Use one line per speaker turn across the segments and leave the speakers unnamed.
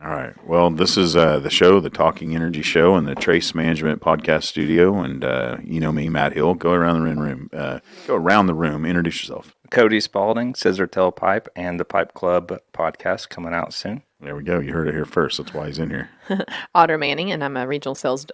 All right. Well, this is the show, the Talking Energy Show, in the Trace Management Podcast Studio, and you know me, Matt Hill. Go around the room. Introduce yourself.
Cody Spaulding, Scissortail Pipe, and the Pipe Club podcast coming out soon.
There we go. You heard it here first. That's why he's in here.
Audra Manning, and I'm a regional sales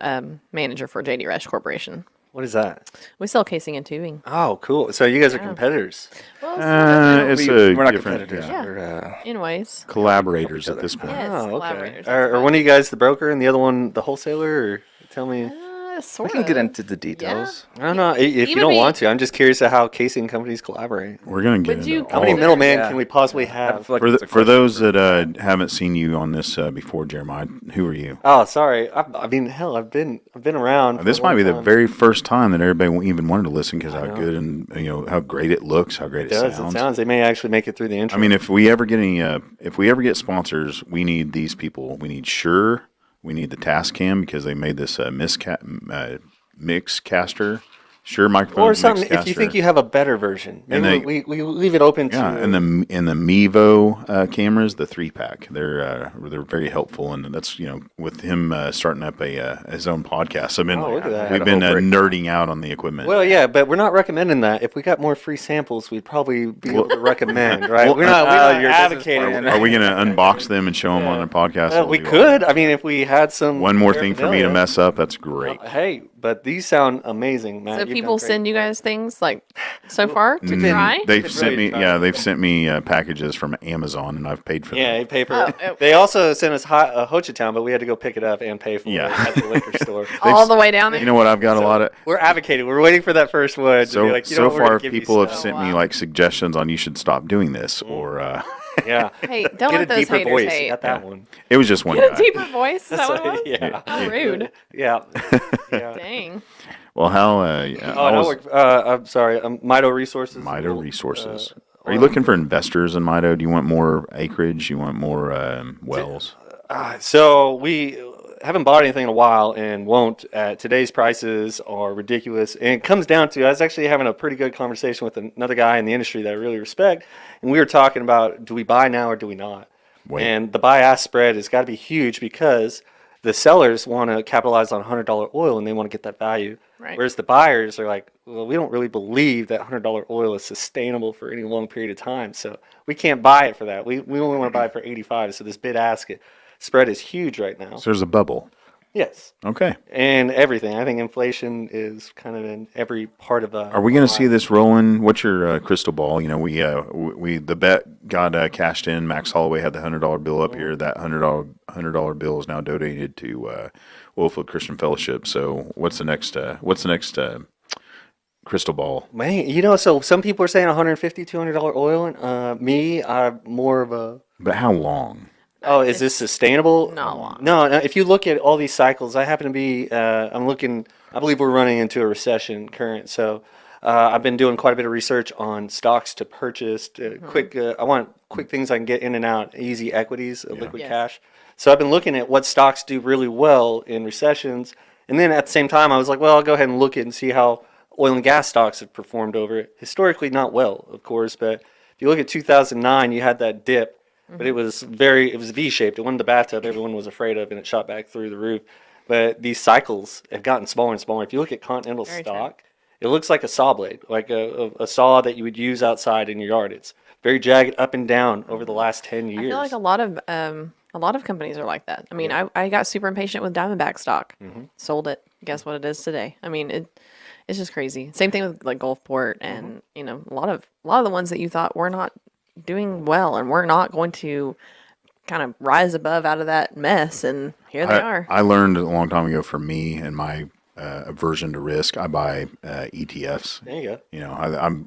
manager for JD Resch Corporation.
What is that?
We sell casing and tubing.
Oh, cool. So you guys are competitors.
Well,
We're not
different,
competitors.
yeah.
We're,
in ways.
Collaborators at this point.
Yes,
Oh, okay.
collaborators.
Are one of you guys the broker and the other one the wholesaler? Or tell me.
we
Sort
can
of.
get into the details.
I don't know. If you don't want to, I'm just curious at how casing companies collaborate.
We're going to get
Would
into
you
How many middlemen
Yeah.
can we possibly have?
For those that haven't seen you on this before, Jeremiah, who are you?
Oh, sorry. I mean, hell, I've been around.
This
for a
might be
long
the
time.
very first time that everybody even wanted to listen because how
know.
good and how great it looks, how great it
It
sounds.
sounds. They may actually make it through the intro.
I mean, if we ever get sponsors, we need these people. We need Shure. We need the Tascam because they made this mix caster. Shure microphone.
or something. If you think you have a better version, maybe we leave it open to.
yeah, and the Mevo cameras, the 3-pack, they're very helpful, and that's with him starting up his own podcast. I've been
look at that.
we've been nerding out on the equipment.
Well, yeah, but we're not recommending that. If we got more free samples, we'd probably be able to recommend, right? We're not advocating.
Are we going to unbox them and show them on the podcast?
Well, we could. I mean, if we had some.
One more thing for me to mess up. That's great.
Hey, but these sound amazing, Matt.
So
You've done
people
great.
send you guys things like so far to try?
They've sent
really
me,
try.
yeah, they've sent me packages from Amazon, and I've paid for them.
Yeah, they pay for
Oh,
it.
oh.
They also sent us Ho Chi Town, but we had to go pick it up and pay for
Yeah.
it at the liquor store.
All the way down there?
You know what? I've got a lot of.
We're advocating. We're waiting for that first one. To be like,
So
we're gonna
far,
give you
people have
stuff.
sent me like suggestions on you should stop doing this, or
Yeah.
Hey, don't
Get a
let those
deeper
haters
voice.
hate.
You got that one.
it was just one
Get a
guy.
deeper voice? Is that what it was?
Yeah.
How rude.
Yeah. Yeah.
Dang.
Well, how?
I'm sorry. Mito Resources.
Mito Resources. Are you looking for investors in Mito? Do you want more acreage? You want more wells?
So we haven't bought anything in a while and won't. Today's prices are ridiculous. And it comes down to, I was actually having a pretty good conversation with another guy in the industry that I really respect. And we were talking about, do we buy now or do we not?
Wait.
And the buy-ask spread has got to be huge because the sellers want to capitalize on $100 oil and they want to get that value.
Right.
Whereas the buyers are like, well, we don't really believe that $100 oil is sustainable for any long period of time. So we can't buy it for that. We only want to buy it for 85. So this bid-ask spread is huge right now.
So there's a bubble.
Yes.
Okay.
And everything. I think inflation is kind of in every part of
Are we going to see this rolling? What's your crystal ball? The bet got cashed in. Max Holloway had the $100 bill up here. That $100 bill is now donated to Oilfield Christian Fellowship. So what's the next? Crystal ball?
Man, so some people are saying $150, $200 oil. And I'm more of a.
But how long?
Oh, is this sustainable?
Not long.
No. If you look at all these cycles, I happen to be. I believe we're running into a recession current. So I've been doing quite a bit of research on stocks to purchase. I want quick things I can get in and out, easy equities, liquid
Yes.
cash. So I've been looking at what stocks do really well in recessions, and then at the same time, I was like, well, I'll go ahead and look at and see how oil and gas stocks have performed over it. Historically, not well, of course, but if you look at 2009, you had that dip. But it was V-shaped. It wasn't the bathtub everyone was afraid of, and it shot back through the roof. But these cycles have gotten smaller and smaller. If you look at Continental
Very
stock, it looks like a saw blade, like a saw that you would use outside in your yard. It's very jagged up and down over the last 10 years.
I feel like a lot of companies are like that. I mean, I got super impatient with Diamondback stock. Sold it. Guess what it is today? I mean, it's just crazy. Same thing with like Gulfport and a lot of the ones that you thought were not doing well and we're not going to kind of rise above out of that mess, and here they are.
I learned a long time ago, for me and my aversion to risk, I buy ETFs.
There you go.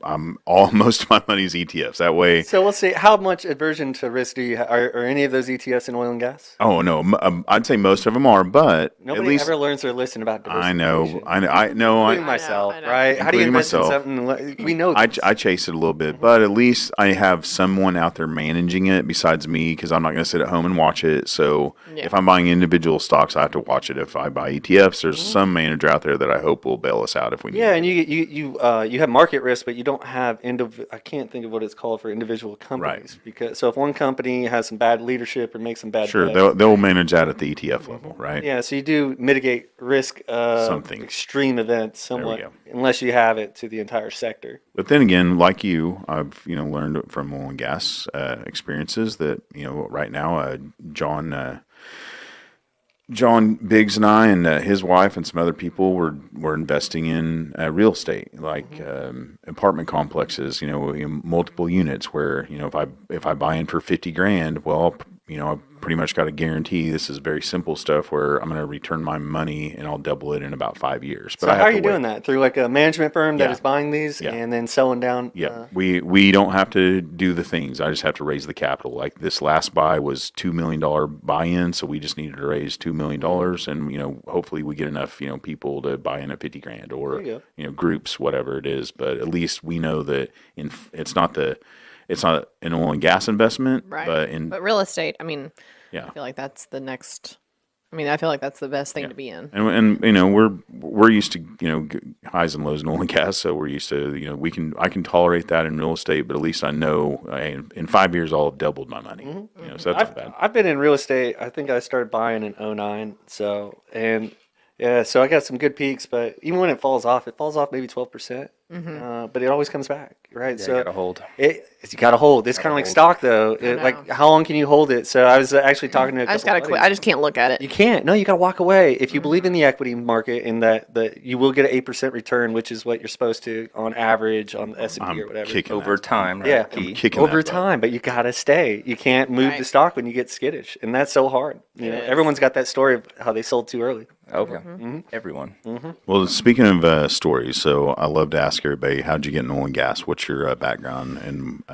I'm most of my money is ETFs. That way.
So let's see, how much aversion to risk do you have? Are any of those ETFs in oil and gas?
Oh no, I'd say most of them are, but
Nobody
at least
ever learns their lesson about
I
diversification.
know. I know.
Including myself,
I know.
right? How do you
Including
invest in
myself.
something? We know this.
I chase it a little bit, but at least I have someone out there managing it besides me, because I'm not going to sit at home and watch it. So
Yeah.
if I'm buying individual stocks, I have to watch it. If I buy ETFs, there's some manager manager out there that I hope will bail us out if we need.
Yeah,
to.
and you have market risk, but you don't have I can't think of what it's called for individual companies. Because so if one company has some bad leadership or makes some bad
Sure,
bets,
they'll manage that at the ETF level, right?
yeah, so you do mitigate risk of
Something.
extreme events somewhat,
go.
unless you have it to the entire sector.
But then again, like you, I've learned from oil and gas experiences that right now, John Biggs and I and his wife and some other people were investing in real estate, like apartment complexes, multiple units. Where if I buy in for $50,000, well, I pretty much got a guarantee. This is very simple stuff where I'm going to return my money and I'll double it in about 5 years. But
So how are you doing that? Through like a management firm that
Yeah.
is buying these
Yeah.
and then selling down?
Yeah, we don't have to do the things. I just have to raise the capital. Like this last buy was $2 million buy-in, so we just needed to raise $2 million, and hopefully we get enough people to buy in at $50,000 or
There you
groups, whatever it is. But at least we know that it's not an oil and gas investment,
Right.
but
real estate, I mean,
yeah.
I feel like that's the next. I mean, I feel like that's the best thing to be in.
And we're used to highs and lows in oil and gas, so we're used to I can tolerate that in real estate, but at least I know in 5 years I'll have doubled my money. So that's not bad.
I've been in real estate. I think I started buying in 2009. So I got some good peaks, but even when it falls off maybe 12%. But it always comes back, right?
Yeah,
so
you gotta hold.
You got to hold. It's kind of like stock, though. Like, how long can you hold it? So I was actually talking to a
I just
couple
gotta quit. I just can't look at it.
You can't. No, you got to walk away. If you believe in the equity market and that you will get an 8% return, which is what you're supposed to on average on the S&P or whatever.
Kicking
Over
that.
time, right?
Yeah,
Key.
kicking
over
that butt.
time, but you got to stay. You can't move the
Right.
stock when you get skittish, and that's so hard.
It is.
Everyone's got that story of how they sold too early.
Oh, yeah. Everyone.
Well, speaking of stories, so I love to ask everybody, how'd you get in oil and gas? What's your background, and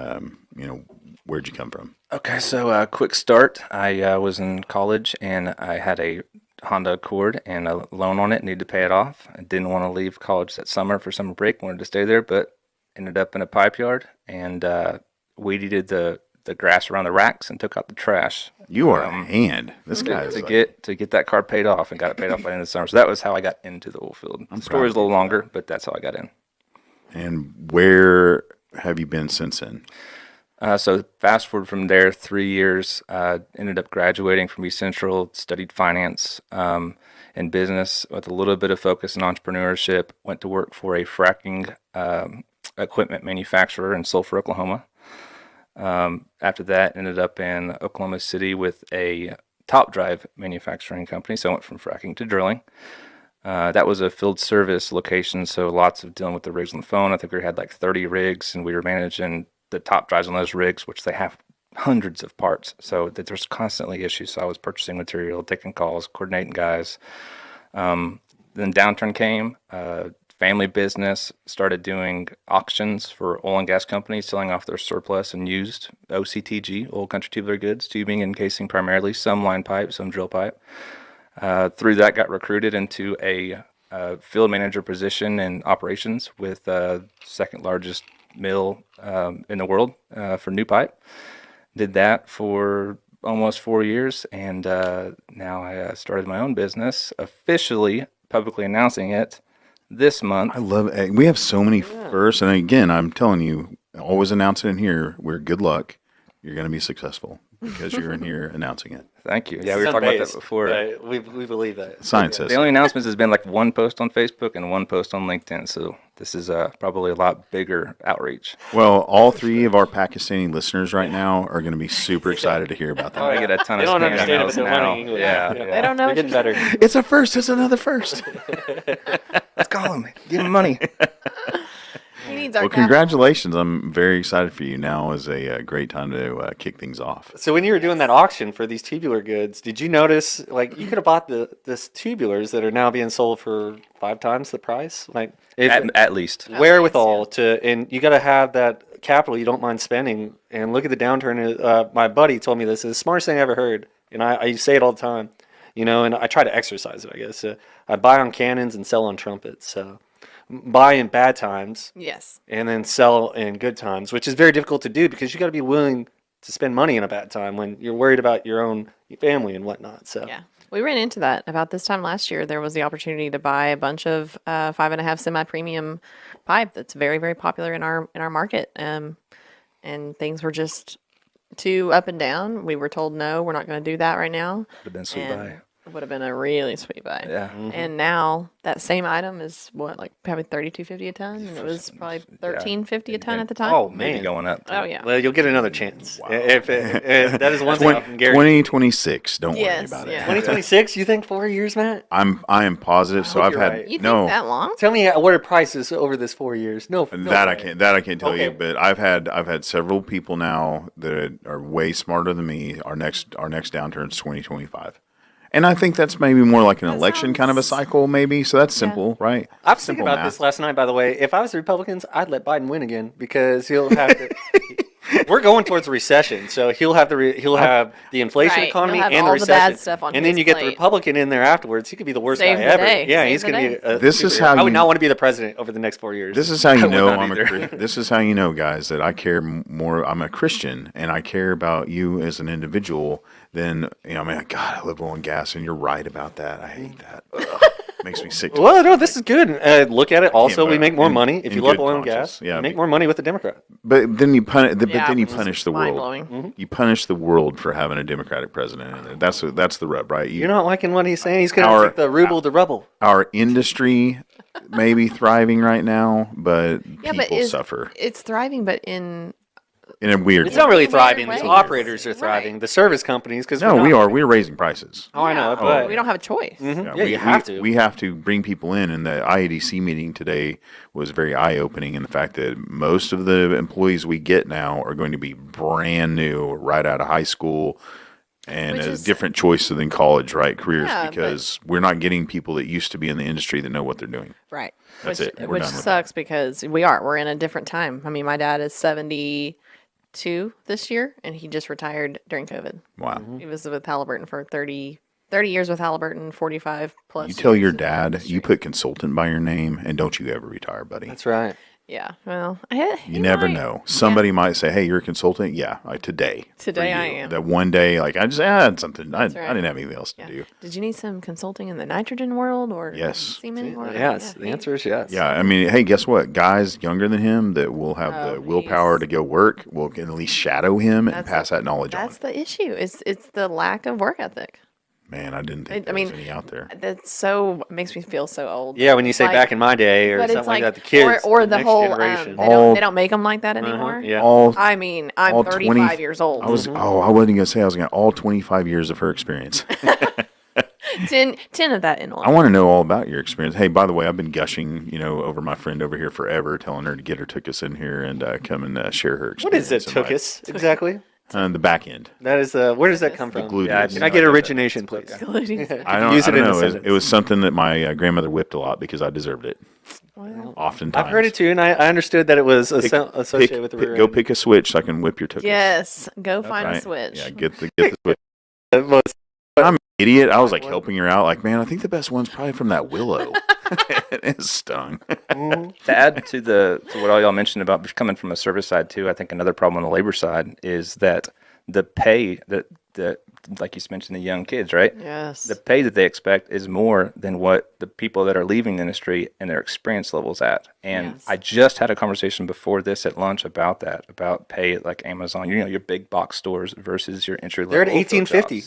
where'd you come from?
Okay, so quick start. I was in college and I had a Honda Accord and a loan on it, needed to pay it off. I didn't want to leave college that summer for summer break, wanted to stay there, but ended up in a pipe yard and weeded the grass around the racks and took out the trash.
You are a hand. This guy is
to
like,
get that car paid off, and got it paid off by the end of the summer. So that was how I got into the oil field. The story's a little longer, but that's how I got in.
And where have you been since then?
So fast forward from there, 3 years, ended up graduating from East Central, studied finance and business with a little bit of focus in entrepreneurship, went to work for a fracking equipment manufacturer in Sulphur, Oklahoma. After that, ended up in Oklahoma City with a top drive manufacturing company. So I went from fracking to drilling. That was a field service location, so lots of dealing with the rigs on the phone. I think we had like 30 rigs, and we were managing the top drives on those rigs, which they have hundreds of parts. So that there's constantly issues. So I was purchasing material, taking calls, coordinating guys. Then downturn came. Family business, started doing auctions for oil and gas companies, selling off their surplus and used OCTG, old country tubular goods, tubing and casing primarily, some line pipe, some drill pipe. Through that, got recruited into a field manager position in operations with second largest mill in the world for new pipe. Did that for almost 4 years, and now I started my own business, officially publicly announcing it this month.
I love it. We have so many firsts. And again, I'm telling you, always announce it in here. We're good luck. You're going to be successful because you're in here announcing it.
Thank you. Yeah, we were talking about that before.
Right? We believe that.
Science says
The only announcements has been like one post on Facebook and one post on LinkedIn. So this is probably a lot bigger outreach.
Well, all three of our Pakistani listeners right now are going to be super excited to hear about that.
I get a ton
They
of
don't
spam
understand it,
emails
but they're
now.
learning English.
Yeah,
They don't know.
They're getting better.
It's a first. It's another first.
Let's call him. Give him money.
He needs our
Well,
capital.
congratulations. I'm very excited for you. Now is a great time to kick things off.
So when you were doing that auction for these tubular goods, did you notice like you could have bought this tubulars that are now being sold for 5 times the price? Like if
At least.
wherewithal to, and you got to have that capital you don't mind spending. And look at the downturn. My buddy told me this is the smartest thing I ever heard, and I say it all the time, and I try to exercise it, I guess. I buy on cannons and sell on trumpets. So buy in bad times
Yes.
and then sell in good times, which is very difficult to do because you got to be willing to spend money in a bad time when you're worried about your own family and whatnot. So
Yeah. We ran into that about this time last year. There was the opportunity to buy a bunch of 5.5 semi-premium pipe that's very, very popular in our market. And things were just too up and down. We were told no, we're not going to do that right now.
Would have been sweet
And
buy.
it would have been a really sweet buy.
Yeah.
And now that same item is what, like probably $32.50 a ton, and it was probably $13.50 a ton at the time.
Oh
Maybe
man.
going up.
Oh, yeah.
Well, you'll get another chance. If that is one thing I can guarantee.
2026. Don't worry
Yes,
about
yeah.
it.
2026, you think 4 years, Matt?
I am positive. So
hope
I've
you're
had
right.
You think
no.
that long?
Tell me what are prices over this 4 years? No,
That I can't. That I can't tell you.
Okay.
But I've had several people now that are way smarter than me. Our next downturn is 2025, and I think that's maybe more like an
That
election kind of a
sounds-
cycle, maybe. So that's simple, right?
I was thinking
Simple
about
math.
this last night, by the way. If I was the Republicans, I'd let Biden win again because he'll have to. We're going towards a recession, so he'll have the inflation
Right,
economy
he'll have
and the
all the bad
recession,
stuff on
and then
his
you get the
plate.
Republican in there afterwards. He could be the worst
Save
guy
the
ever.
day.
Yeah,
Save
he's
the
going to be.
day.
This is
superhero.
how
I would
you-
not want to be the president over the next 4 years.
This is how you
would
know
not
I'm
either.
This is how you know, guys, that I care more. I'm a Christian, and I care about you as an individual. Than I mean, God, I love oil and gas, and you're right about that. I hate that. Ugh, makes me sick. to
Well, no, this is good. Look at it. Also, we
but
make more
in-
money if
in
you love
good
oil and
conscience.
gas.
Yeah,
you make
be-
more money with the Democrat.
But then you punish. But
Yeah,
then you
which is
punish the world.
mind-blowing.
You punish the world for having a Democratic president. And that's the rub, right?
You're not liking what he's saying. He's going
Our-
to take the ruble to rubble.
Our industry may be thriving right now, but
Yeah,
people
but
suffer
it's thriving, but in
in a weird.
It's not really
weird
thriving. The
ways.
operators are
Right.
thriving. The service companies, because
No, we are. We're raising prices.
Oh, I know,
Yeah,
but
we don't have a choice.
Yeah,
we,
you have to.
We have to bring people in, and the IADC meeting today was very eye-opening in the fact that most of the employees we get now are going to be brand new, right out of high school, and
Which
a
is-
different choice than college, right? Careers,
Yeah, but-
because we're not getting people that used to be in the industry that know what they're doing.
Right.
That's
which
it. We're
which
done with
sucks because we're in a different time. I mean, my dad is 72 this year, and he just retired during COVID.
Wow.
He was with Halliburton for 30 years with Halliburton, 45 plus.
You tell
years
your
in the
dad,
industry.
you put consultant by your name, and don't you ever retire, buddy.
That's right.
Yeah. Well,
You never know. Somebody might say, "Hey, you're a consultant." Yeah, today. for
Today I
you.
am.
That one day, like I just had something. I
right.
didn't have anything else to do.
Did you need some consulting in the nitrogen world or
Yes.
semen world?
Yes, the
he-
answer is yes.
Yeah, I mean, hey, guess what? Guys younger than him that will have
Oh,
the willpower to go work will can at least shadow him and
That's
pass that knowledge on.
That's the issue. It's the lack of work ethic.
Man, I didn't think
I
there was
mean,
any out there.
That's so makes me feel so old.
Yeah, when you say
Like-
back in my day or
But
something
it's
like
like,
that, the kids,
or the
next
whole
generation.
they don't make them like that anymore.
Yeah.
All
I mean, I'm
all
35 years old.
I was. Oh, I wasn't gonna say I was gonna all 25 years of her experience.
10 of that in
I
all.
want to know all about your experience. Hey, by the way, I've been gushing, over my friend over here forever, telling her to get her Tookus in here and come and share her
What
experience.
is it,
and my-
Tookus, exactly?
The back end.
That is, where does that come
The
from?
gluteus.
Yeah,
Can I get origination, please?
I
Use
don't,
it
I
in
don't
a
know.
sentence.
It was something that my grandmother whipped a lot because I deserved it.
Well,
Oftentimes.
I've heard it too, and I understood that it was associated with the rear
Go
end.
pick a switch so I can whip your Tookus.
yes, go find
Right?
a switch.
Yeah, get the switch.
It was-
I'm an idiot. I was like helping her out. Like, man, I think the best one's probably from that willow. It stung.
To add to what all y'all mentioned about coming from a service side too, I think another problem on the labor side is that the pay that like you mentioned, the young kids, right?
Yes.
The pay that they expect is more than what the people that are leaving the industry and their experience levels at. And
Yes.
I just had a conversation before this at lunch about that, about pay at like Amazon, your big box stores versus your entry level.
They're at 1850.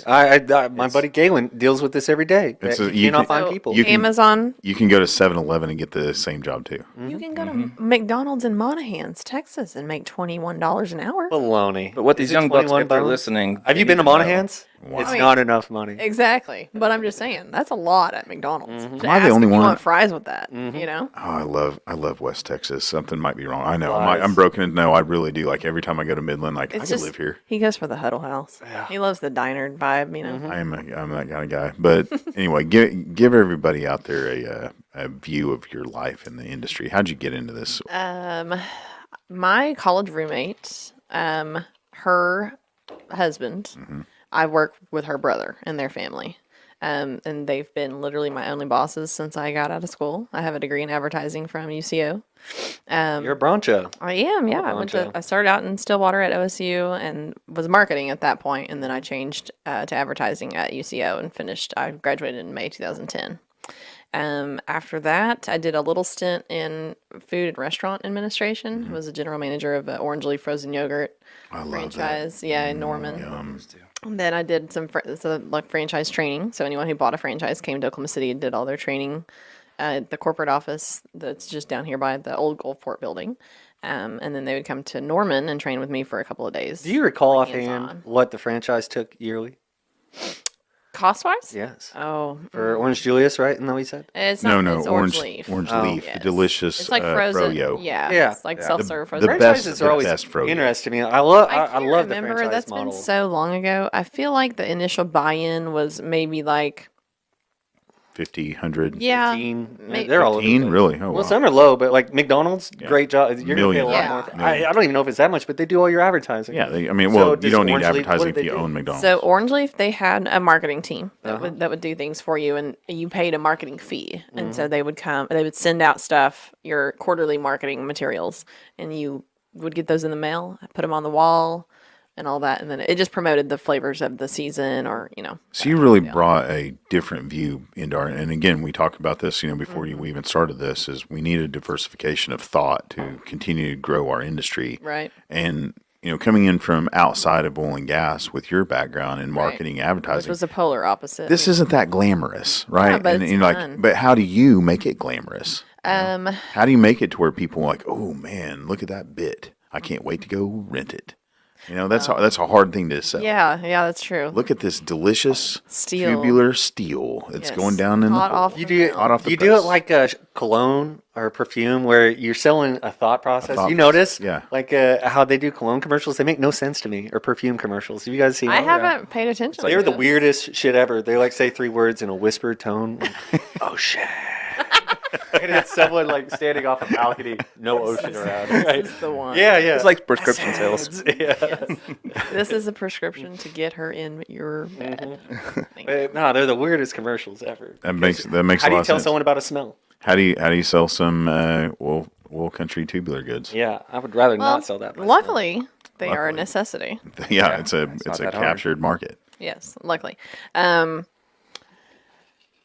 My buddy Galen deals with this every day.
It's
You
a- you
cannot
can-
find
So,
people.
you can-
Amazon,
You can go to 7-Eleven and get the same job too.
you can go to McDonald's in Monahans, Texas, and make $21 an hour.
Baloney.
But what these
Is it
young bucks,
21
if they're
bones?
listening,
Have
they
you been to
need know.
Monahans?
Wow.
It's
I mean-
not enough money.
Exactly, but I'm just saying that's a lot at McDonald's. To
Am I the
ask
only
if you
one?
want fries with that? You know,
Oh, I love West Texas. Something might be wrong. I know.
Lies.
I'm broken. No, I really do. Like every time I go to Midland, like I
it's
could
just
live here.
he goes for the huddle house. He loves the diner vibe. You know,
I'm that kind of guy. But anyway, give everybody out there a view of your life in the industry. How'd you get into this?
my college roommate, her husband, I work with her brother and their family. And they've been literally my only bosses since I got out of school. I have a degree in advertising from UCO.
You're a Broncho.
I am, yeah.
Broncho.
I started out in Stillwater at OSU and was marketing at that point, and then I changed to advertising at UCO and finished. I graduated in May 2010. After that, I did a little stint in food and restaurant administration. I was a general manager of Orange Leaf frozen yogurt franchise, in Norman. And then I did some like franchise training. So anyone who bought a franchise came to Oklahoma City and did all their training at the corporate office that's just down here by the old Gulfport building. And then they would come to Norman and train with me for a couple of days.
Do you recall
like
offhand
hands-on.
what the franchise took yearly?
Cost-wise?
Yes.
Oh.
For Orange Julius, right? Isn't that what you said?
It's not,
No,
it's Orange Leaf.
Orange
Oh.
Leaf,
Yes.
delicious.
It's like frozen.
froyo.
Yeah.
It's like
Yeah.
self-serve
The
frozen.
best-
Franchises are always
best froyo.
interesting to me. I love
I can't
love the
remember.
franchise
That's
model.
been so long ago. I feel like the initial buy-in was maybe like
50, 100.
15.
May-
They're all over the
15?
place.
Really? Oh,
Well,
wow.
some are low, but like McDonald's, great job. You're gonna pay a lot
Million.
more.
Yeah.
I don't even know if it's that much, but they do all your advertising.
Yeah, I mean,
So
well, you
does
don't need
Orange Leaf- what
advertising
did
if
they
you
do?
own McDonald's.
so Orange Leaf. They had a marketing team that
Uh-huh.
would do things for you, and you paid a marketing fee. And so they would come. They would send out stuff, your quarterly marketing materials, and you would get those in the mail. Put them on the wall, and all that, and then it just promoted the flavors of the season, or
So you really brought a different view into our, and again, we talked about this, before we even started this, is we need a diversification of thought to continue to grow our industry.
right.
And, coming in from outside of oil and gas with your background in marketing,
Which
advertising,
was the polar opposite.
this isn't that glamorous, right?
but
and
it's
you're
fun.
like, but how do you make it glamorous?
um.
How do you make it to where people are like, oh man, look at that bit. I can't wait to go rent it. That's a hard thing to sell.
Yeah. That's true.
Look at this delicious
Steel.
tubular steel. It's
Yes.
going down in
Hot
the hole.
off
You
the
do
mill.
Hot off the
you do it
press.
like a cologne or perfume where you're selling a thought process.
thought
You notice,
process, yeah.
like how they do cologne commercials. They make no sense to me, or perfume commercials. Have you guys seen?
I
them?
haven't paid attention.
They're
to
the
this.
weirdest shit ever. They like say 3 words in a whispered tone. Oh shit! And it's someone like standing off a balcony, no ocean around. Right?
This is the one.
Yeah.
It's like prescription sales.
Yeah.
This is a prescription to get her in your bed. Thank you.
No, they're the weirdest commercials ever.
That makes
How
a
do
lot
you
of
tell
sense.
someone about a smell?
How do you sell some wool country tubular goods?
Yeah, I would rather
Well,
not sell that. by smell.
luckily, they are a
Luckily.
necessity.
Yeah, it's a
not that hard.
captured market.
Yes, luckily.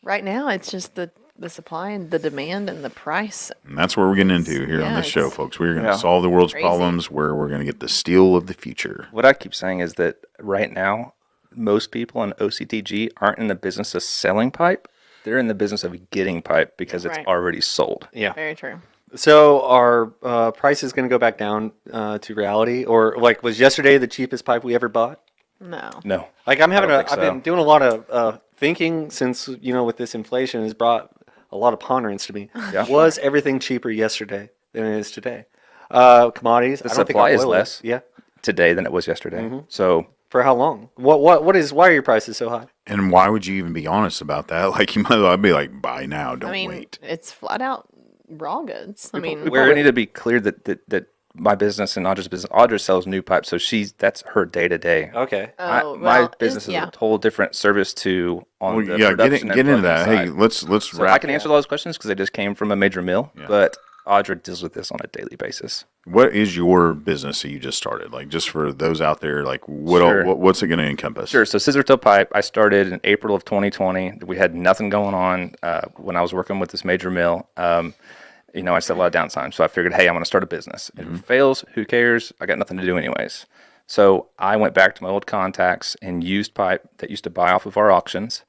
Right now, it's just the supply and the demand and the price.
And that's what we're getting into here on
Yeah,
this show,
it's
folks. We're going to
Yeah.
solve the world's
crazy.
problems where we're going to get the steel of the future.
What I keep saying is that right now, most people in OCTG aren't in the business of selling pipe. They're in the business of getting pipe because it's
Right.
already sold.
Yeah.
Very true.
So are prices going to go back down to reality, or like was yesterday the cheapest pipe we ever bought?
No.
No.
Like I'm having
I don't think
I've been
so.
doing a lot of thinking since with this inflation has brought a lot of ponderance to me.
Yeah.
Was everything cheaper yesterday than it is today? Commodities.
The
I don't think
supply
our
is
oil
less.
Yeah.
Today than it was yesterday. So
For how long? Why are your prices so high?
And why would you even be honest about that? Like, you might as well be like, buy now, don't
I mean,
wait.
it's flat out raw goods. I mean,
we probably need to be clear that my business and Audra's business, Audra sells new pipes, so that's her day to day.
Okay.
My
well,
business is
yeah.
a whole different service to on
Well,
the
yeah,
production
get
and
into
plugging
that. Hey,
side.
let's
So
wrap.
I can answer those questions because I just came from a major mill, but Audra deals with this on a daily basis.
What is your business that you just started? Like, just for those out there, like,
Sure.
what's it going to encompass?
Sure. So Scissortail Pipe, I started in April of 2020. We had nothing going on when I was working with this major mill. I just had a lot of downtime. So I figured, hey, I'm going to start a business. If it fails, who cares? I got nothing to do anyways. So I went back to my old contacts and used pipe that used to buy off of our auctions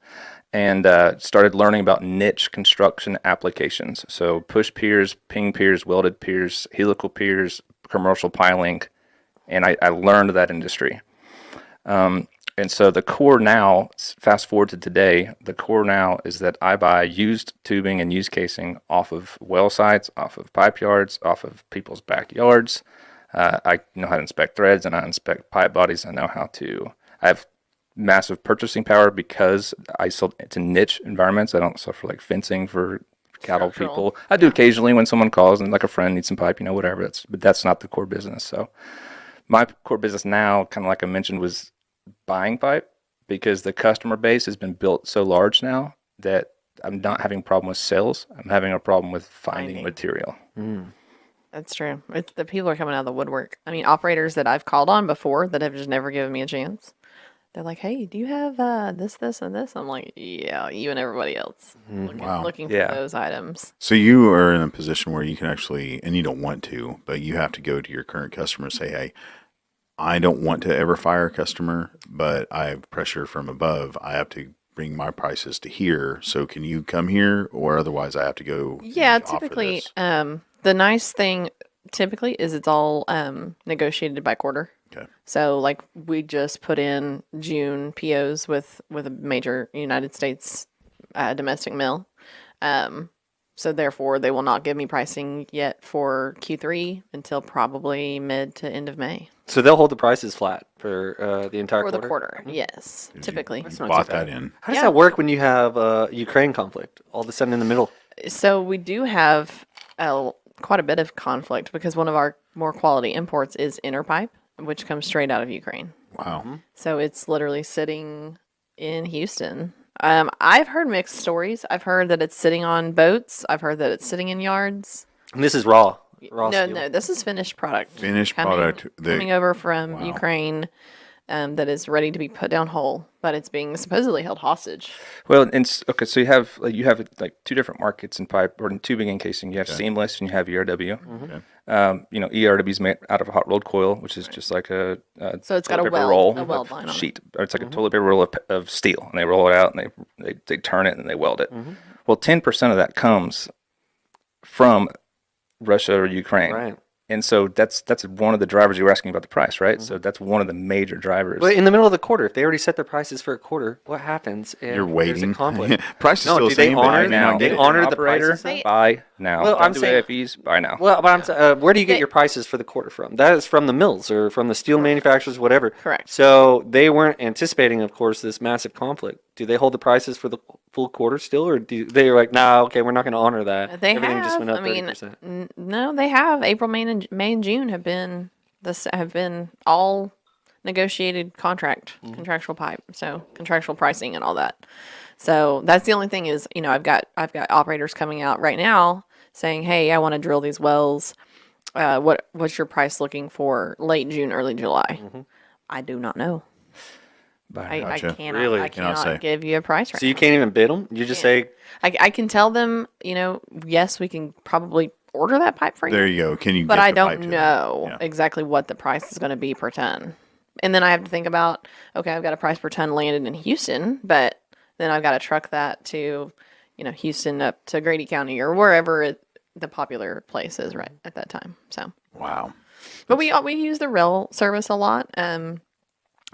and started learning about niche construction applications. So push piers, ping piers, welded piers, helical piers, commercial piling. And I learned that industry. And so the core now, fast forward to today, the core now is that I buy used tubing and used casing off of well sites, off of pipe yards, off of people's backyards. I know how to inspect threads and I inspect pipe bodies. I have massive purchasing power because I sell to niche environments. I don't sell for like fencing for cattle
Structural.
people. I do occasionally when someone calls and like a friend needs some pipe, whatever. But that's not the core business. So my core business now, kind of like I mentioned, was buying pipe, because the customer base has been built so large now that I'm not having a problem with sales. I'm having a problem with finding material.
That's true. It's the people are coming out of the woodwork. I mean, operators that I've called on before that have just never given me a chance. They're like, "Hey, do you have this, and this?" I'm like, "Yeah, you and everybody else looking for
Yeah.
those items."
So you are in a position where you can actually, and you don't want to, but you have to go to your current customer and say, "Hey, I don't want to ever fire a customer, but I have pressure from above. I have to bring my prices to here. So can you come here, or otherwise I have to go?"
Yeah,
and offer
typically,
this?
the nice thing typically is it's all negotiated by quarter.
Okay.
So like we just put in June POs with a major United States domestic mill. So therefore they will not give me pricing yet for Q3 until probably mid to end of May.
So they'll hold the prices flat for the entire
For
quarter?
the quarter, yes, typically.
You
not
bought
too bad.
that in.
How does
Yeah.
that work when you have Ukraine conflict all of a sudden in the middle?
So we do have quite a bit of conflict because one of our more quality imports is inner pipe, which comes straight out of Ukraine.
Wow.
So it's literally sitting in Houston. I've heard mixed stories. I've heard that it's sitting on boats. I've heard that it's sitting in yards.
And this is raw. Raw
No,
steel.
no, this is finished product.
Finished
coming-
product.
coming over from
Wow.
Ukraine that is ready to be put down whole, but it's being supposedly held hostage.
Well, okay, so you have like two different markets in pipe or in tubing and casing. You have seamless and you have ERW.
Okay.
ERW is made out of a hot rolled coil, which is just like a
So it's got
toilet
a
paper
weld
roll
line on it.
sheet. Or it's like a toilet paper roll of steel, and they roll it out and they turn it and they weld it. Well, 10% of that comes from Russia or Ukraine.
Right.
And so that's one of the drivers you were asking about the price, right? So that's one of the major drivers.
But in the middle of the quarter, if they already set their prices for a quarter, what happens if
You're
there's
waiting.
a conflict?
Price is
No,
still
do
the
they
same, but
honor
you may
now?
not
They
get it.
honor the
Operator,
prices?
They-
buy now.
Well,
Don't
I'm
do
saying-
AFEs, buy now.
Well, but where do you get
They-
your prices for the quarter from? That is from the mills or from the steel manufacturers, whatever.
Correct.
So they weren't anticipating, of course, this massive conflict. Do they hold the prices for the full quarter still, or do they like, nah, okay, we're not going to honor that?
They
Everything
have.
just went up
I mean,
30%.
no, they have. April, May, and June have been all negotiated contractual pipe, so contractual pricing and all that. So that's the only thing is, I've got operators coming out right now saying, "Hey, I want to drill these wells. What's your price looking for late June, early July?" I do not know. I
Gotcha.
cannot.
Really?
I
Cannot say.
cannot give you a price right
So you
now.
can't even bid them? You just say,
I can tell them, yes, we can probably order that pipe for you.
There you go. Can you?
But
get
I
the pipe
don't
to them?
know
Yeah.
exactly what the price is going to be per ton. And then I have to think about, okay, I've got a price per ton landed in Houston, but then I've got to truck that to, Houston up to Grady County or wherever the popular place is right at that time. So,
Wow.
but we use the rail service a lot.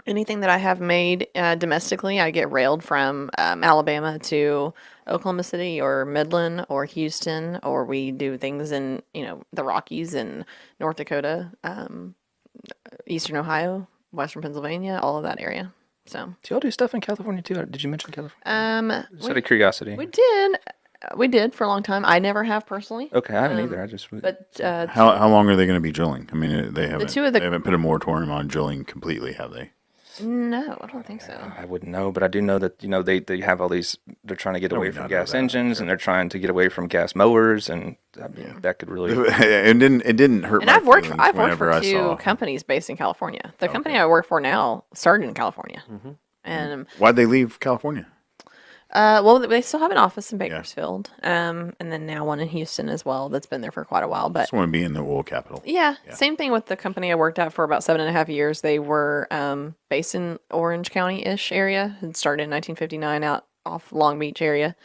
Anything that I have made domestically, I get railed from Alabama to Oklahoma City or Midland or Houston, or we do things in the Rockies and North Dakota, Eastern Ohio, Western Pennsylvania, all of that area. So
Do y'all do stuff in California too? Did you mention California? Just out of curiosity.
we did for a long time. I never have personally,
Okay, I haven't either. I just
but
How long are they going to be drilling? I mean, they haven't.
two of the-
they haven't put a moratorium on drilling completely, have they?
no, I don't think so.
I wouldn't know, but I do know that they have all these. They're trying to get away
we
from
not know
gas
that,
engines, and they're trying to get away from gas mowers, and I mean, that could really.
It didn't hurt
And
my
I've worked
feelings
for
whenever I
two
saw.
companies based in California. The company I work for now started in California, and
Why'd they leave California?
well, they still have an office in Bakersfield, and then now one in Houston as well. That's been there for quite a while. But
Just want to be in the oil capital.
yeah, same thing with the company I worked at for about 7.5 years. They were based in Orange County-ish area and started in 1959 out off Long Beach area.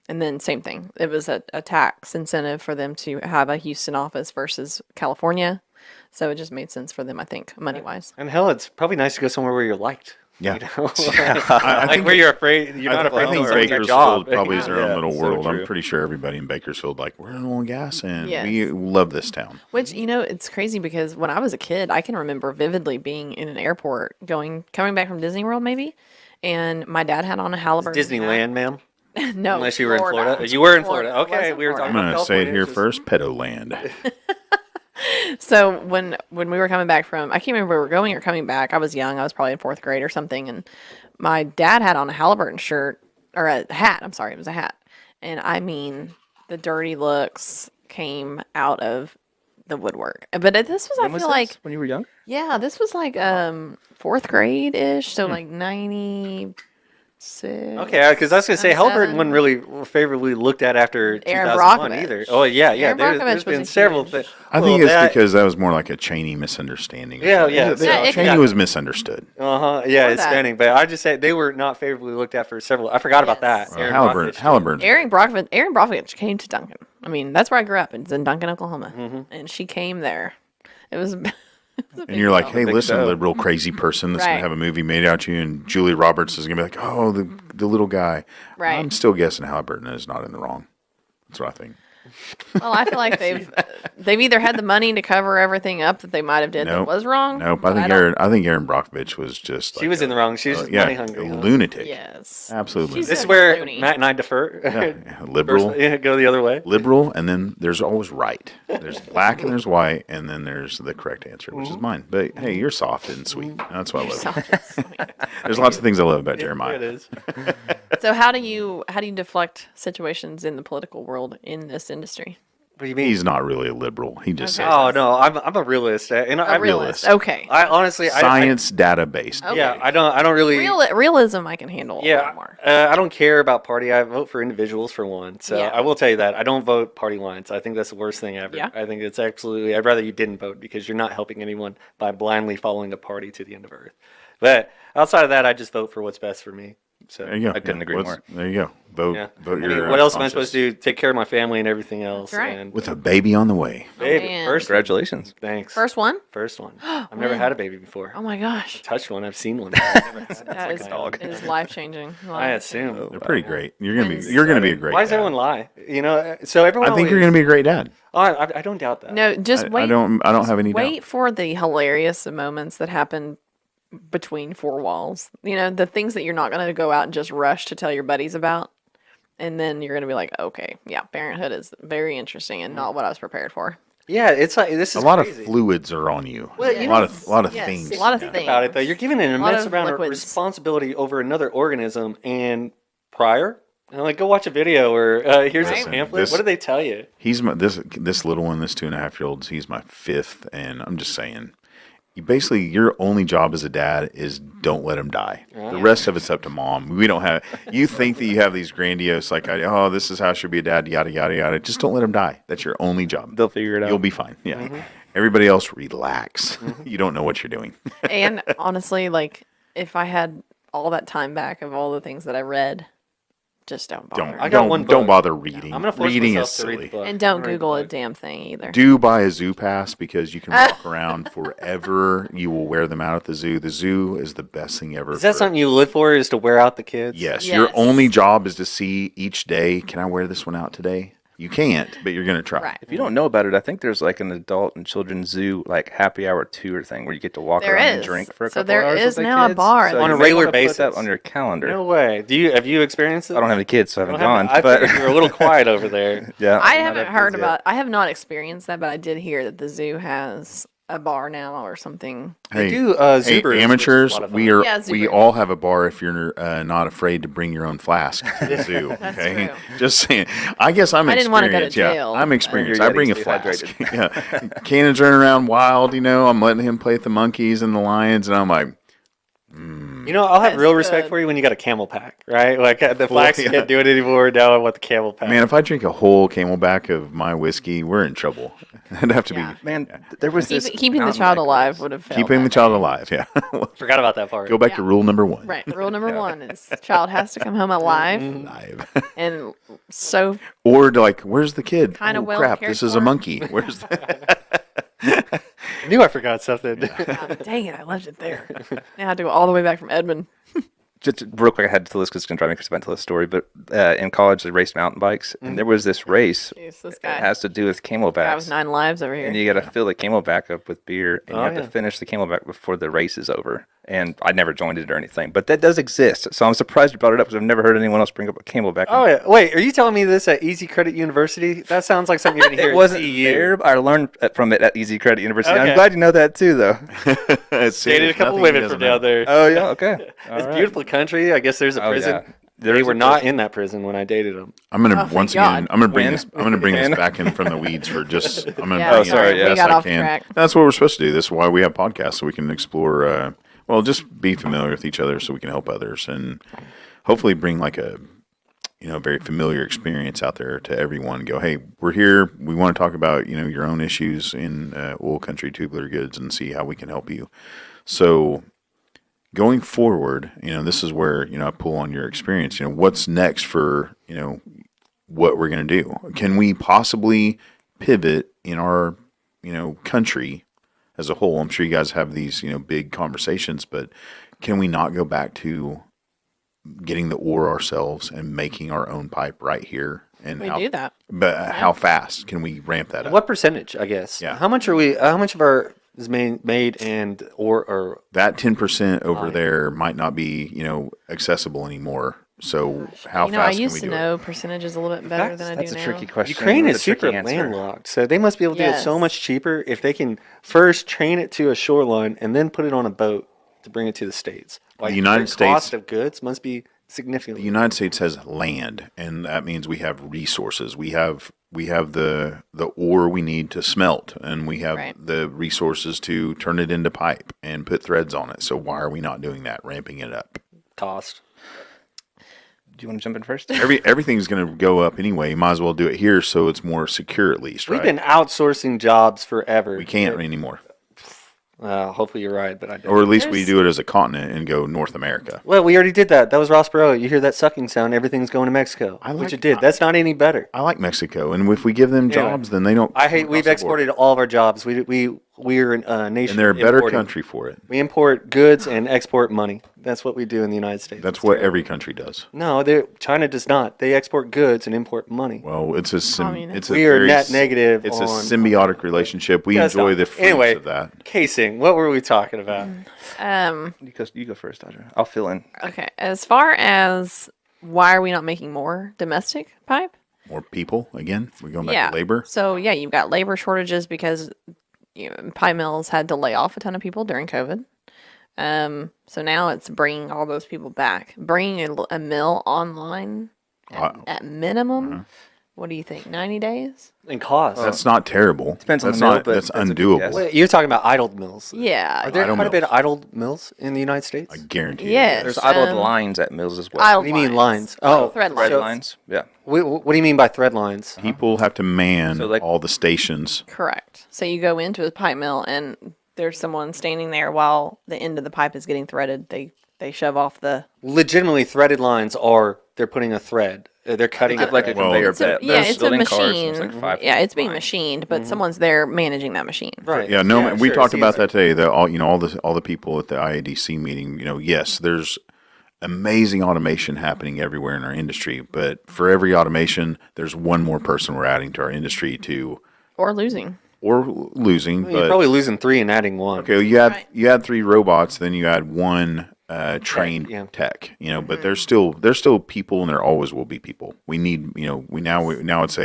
And then same thing. It was a tax incentive for them to have a Houston office versus California. So it just made sense for them, I think, money-wise.
and hell, it's probably nice to go somewhere where you're liked.
Yeah.
I think where you're afraid, you're not afraid
I think
to lose your
Bakersfield
job.
probably is their own
Yeah,
little
so
world. I'm
true.
pretty sure everybody in Bakersfield, like, we're in oil and gas, and
Yes.
we love this town.
Which, it's crazy because when I was a kid, I can remember vividly being in an airport coming back from Disney World maybe, and my dad had on a Halliburton.
Disneyland, ma'am.
hat. No,
Unless you were in Florida. You were in Florida. Okay, we were talking
I'm
about
going to say it here
California.
first, Pedoland.
So when we were coming back from, I can't remember where we were going or coming back. I was young. I was probably in fourth grade or something, and my dad had on a Halliburton shirt or a hat. I'm sorry, it was a hat. And I mean, the dirty looks came out of the woodwork. But this was,
When
I
was
feel
this?
like,
When you were young?
yeah, this was like fourth grade ish. So like 96.
Okay, because I was going to say, Halliburton
97.
wasn't really favorably looked at after
Aaron
2001
Brockovich.
either. Oh, yeah.
Aaron
There's
Brockovich
been
was a
several
huge-
things.
I think it's because that was more like a Cheney misunderstanding. or
Yeah,
something.
yeah.
Yeah, it
Cheney
could-
was misunderstood.
Yeah,
Or
it's
that.
spinning. But I just say they were not favorably looked at for several. I forgot about that.
Yes.
Aaron
Halliburton.
Brockovich.
Halliburton.
Aaron Brockovich came to Duncan. I mean, that's where I grew up. It's in Duncan, Oklahoma. And she came there. It was.
And you're like, hey,
big
listen,
show.
liberal crazy person that's
Right.
gonna have a movie made out you, and Julie Roberts is gonna be like, oh, the little guy.
Right.
I'm still guessing Halliburton is not in the wrong. That's what I think.
Well, I feel like they've either had the money to cover everything up that they might have did
Nope.
that was wrong.
Nope.
but
I think Aaron Brockovich was just.
She was in the wrong. She was just money hungry.
a
huh?
lunatic.
Yes.
Absolutely.
She's
This is
so
where
loony.
Matt and I defer.
Yeah, liberal.
Yeah, go the other way.
Liberal, and then there's always right. There's black and there's white, and then there's the correct answer, which is mine. But hey, you're soft and sweet. That's what I love.
Soft and sweet.
There's lots of things I love about
Yeah,
Jeremiah.
it is.
So how do you deflect situations in the political world in this industry?
What do you mean?
He's not really a liberal. He just
Okay.
says
Oh no, I'm a realist, and
A
I
realist. Okay.
I honestly,
science data based.
Okay.
yeah, I don't really.
Realism I can handle a lot
Yeah,
more.
I don't care about party. I vote for individuals for one. So
Yeah.
I will tell you that I don't vote party lines. I think that's the worst thing ever.
Yeah.
I think it's absolutely. I'd rather you didn't vote because you're not helping anyone by blindly following a party to the end of earth. But outside of that, I just vote for what's best for me. So
There you go.
I couldn't agree more.
There you go. Vote.
yeah.
Vote
I mean,
your.
what else am I
conscience.
supposed to do? Take care of my family and everything else.
That's right.
And
With a baby on the way.
baby,
man.
first.
Congratulations.
Thanks.
First one?
First one. I've never had a baby before.
Oh my gosh.
Touched one. I've seen one. I've never had
That is, is life changing.
I assume.
They're pretty great. You're gonna be.
Twins.
You're gonna be a great.
Why does
dad.
everyone lie? You know, so everyone.
I think you're gonna be a great dad.
I don't doubt that.
No, just wait.
I don't have any doubt.
Wait for the hilarious moments that happen between four walls. You know, the things that you're not going to go out and just rush to tell your buddies about. And then you're going to be like, okay, yeah, parenthood is very interesting and not what I was prepared for.
Yeah, it's like this
A
is
lot
crazy.
of fluids are on you.
Well,
you
a lot
know,
of
yes,
things.
a lot of
Yeah.
things.
about it though. You're given an
A lot
immense
of
amount of
liquids.
responsibility over another organism and prior. And like, go watch a video or here's
Right.
a pamphlet.
This-
What do they tell you?
He's my this little one, this 2.5-year-old. He's my fifth, and I'm just saying. Basically, your only job as a dad is don't let him die. The rest of it's up to mom. We don't have. You think that you have these grandiose, like, oh, this is how I should be a dad, yada yada yada. Just don't let him die. That's your only job.
They'll figure it out.
You'll be fine. Yeah. Everybody else, relax. You don't know what you're doing.
And honestly, like, if I had all that time back of all the things that I read, just don't bother.
Don't
I got one
don't
book.
bother reading.
I'm gonna force
Reading
myself
is
to read
silly.
the book.
And don't
I'm gonna read
Google
the
a
book.
damn thing either.
Do buy a zoo pass because you can walk around forever. You will wear them out at the zoo. The zoo is the best thing ever.
Is that
for-
something you live for? Is to wear out the kids?
Yes,
Yes.
your only job is to see each day. Can I wear this one out today? You can't, but you're gonna try.
Right.
If you don't know about it, I think there's like an adult and children's zoo like happy hour tour thing where you get to walk
There
around and
is.
drink for a
So
couple
there
hours
is
with the
now a
kids.
bar
So
On
you
a
may
regular
wanna put that
basis.
on your calendar.
No way. Have you experienced it?
I don't have any kids, so I
I
haven't
don't
gone.
have- I
But
figured you were a little quiet over there.
yeah,
I
I'm not
haven't
up
heard
kids yet.
about. I have not experienced that, but I did hear that the zoo has a bar now or something.
Hey,
do,
hey,
Zubers, which is a
amateurs,
lot of
we
fun.
are
Yeah,
we
Zubers.
all have a bar if you're not afraid to bring your own flask to the zoo.
That's
Okay,
true.
just saying. I guess I'm
I didn't wanna go to
experienced. Yeah,
jail.
I'm experienced.
You're
I bring a
getting
flask. Yeah, Cannon's running around wild. You know, I'm letting him play with the monkeys and the lions, and I'm like,
You know, I'll have
That's
real respect
good.
for you when you got a camel pack, right? Like the flax
yeah.
can't do it anymore. Now I want the camel pack.
man, if I drink a whole camelback of my whiskey, we're in trouble. It'd have to
Yeah.
be
Man, there was this
Keeping the
mountain
child
bike
alive
race.
would have failed.
keeping the
that
child
day.
alive. Yeah,
Forgot about that part.
go back to
Yeah.
rule number 1.
Right. Rule number one is child has to come home alive
Live.
and so
Or to like, where's the kid?
Kinda
oh,
well
crap!
cared
This is a
for.
monkey. Where's the?
I knew I forgot something.
dang it, I left it there. Now I have to go all the way back from Edmond.
Just real quick, I had to list because it's going to drive me because I went to tell the story. But in college, they raced mountain bikes, and there was this race.
Jeez, this
It
guy.
has to do with
Guy with
camelbacks.
9 lives over here.
And you got to fill the camelback up with beer, and
Oh,
you have
yeah.
to finish the camelback before the race is over. And I never joined it or anything, but that does exist. So I'm surprised you brought it up because I've never heard anyone else bring up a Camelback.
Oh yeah. Wait, are you telling me this at Easy Credit University? That sounds like something you're gonna hear.
It wasn't
at CU.
there. I learned from it at Easy Credit University.
Okay.
I'm glad you know that too, though.
Dated a couple women from down there.
Oh yeah, okay.
It's a beautiful country. I guess there's a prison.
Yeah.
They
There's
were
a
not
prison.
in that prison when I dated them.
I'm gonna
thank
once
God.
again. I'm gonna bring
When?
this. I'm gonna bring this
When?
back in from the weeds for just. I'm gonna.
Yeah,
bring it
sorry,
as
yeah.
we
best
got
I
off
can.
track.
That's what we're supposed to do. This is why we have podcasts, so we can explore. Well, just be familiar with each other, so we can help others, and hopefully bring like a, very familiar experience out there to everyone. Go, hey, we're here. We want to talk about your own issues in oil country tubular goods, and see how we can help you. So. Going forward, this is where, I pull on your experience. What's next for, what we're going to do? Can we possibly pivot in our, country as a whole? I'm sure you guys have these, big conversations, but can we not go back to getting the ore ourselves and making our own pipe right here? And
We do that.
But how fast can we ramp that up?
What percentage? I guess.
Yeah.
How much are we? How much of our is made and or
That 10% over there might not be, accessible anymore. So how
I
fast
used
can
to
we do it?
know percentages a little bit better than I do
That's a
now.
tricky question.
Ukraine
with
is
a tricky
super
answer.
landlocked, so they must be able to get it so
Yes.
much cheaper if they can first train it to a shoreline and then put it on a boat to bring it to the States. Like
United
their cost
States-
of goods must be
The
significantly.
United States has land, and that means we have resources. We have the ore we need to smelt, and we have
Right.
the resources to turn it into pipe and put threads on it. So why are we not doing that, ramping it up?
Cost.
Do you want to jump in first?
Everything's going to go up anyway. You might as well do it here so it's more secure at least,
We've
right?
been outsourcing jobs forever.
We can't anymore.
Hopefully you're right, but I don't.
Or at least we
There's-
do it as a continent and go North America.
Well, we already did that. That was Ross Perot. You hear that sucking sound, everything's going to Mexico. Which it did. That's not any better.
I like Mexico, and if we give them jobs, then they don't.
I hate. We've exported all of our jobs. We're a nation.
and they're a better
importing.
country for it.
We import goods and export money. That's what we do in the United States.
That's what every country does.
No, China does not. They export goods and import money.
Well, it's a
Communist.
it's a
We are
very
net negative
It's a
on-
symbiotic relationship. We
Yeah,
enjoy
stop.
the fruits
Anyway.
of that.
Casing. What were we talking about?
You go first, Audra. I'll fill in.
Okay. As far as why are we not making more domestic pipe?
More people again. We're going back to labor.
So yeah, you've got labor shortages because pipe mills had to lay off a ton of people during COVID. So now it's bringing all those people back, bringing a mill online at minimum. What do you think? 90 days?
And cost.
That's not terrible.
Depends on
that's
the mill,
not.
but
That's
that's a good
undoable.
guess.
Wait, you're talking about idled mills.
Yeah.
Are there
Idle
quite a bit of
mills.
idled mills in the United States?
I guarantee. you.
Yes.
There's idled
um,
lines at mills as well.
idle
What do you mean lines? Oh,
thread
Thread
lines.
lines. Yeah.
What do you mean by thread lines?
People have to man
So, like-
all the stations.
Correct. So you go into a pipe mill and there's someone standing there while the end of the pipe is getting threaded. They shove off the
Legitimately, threaded lines are they're putting a thread. They're cutting
Think of like a
Well,
conveyor
it's a-
belt.
yeah,
There's
it's a
building cars,
machine.
it's like 5
Yeah, it's being
lines.
machined, but someone's there managing that machine.
right.
Yeah, no, we
sure,
talked
it's
about
easier.
that today. That all the people at the IADC meeting. Yes, there's amazing automation happening everywhere in our industry, but for every automation, there's one more person we're adding to our industry
Or losing.
or losing.
You're
But
probably losing 3 and adding 1.
okay, well, you add 3 robots, then you add 1 trained
yeah.
tech. But there's still people, and there always will be people. We need now it's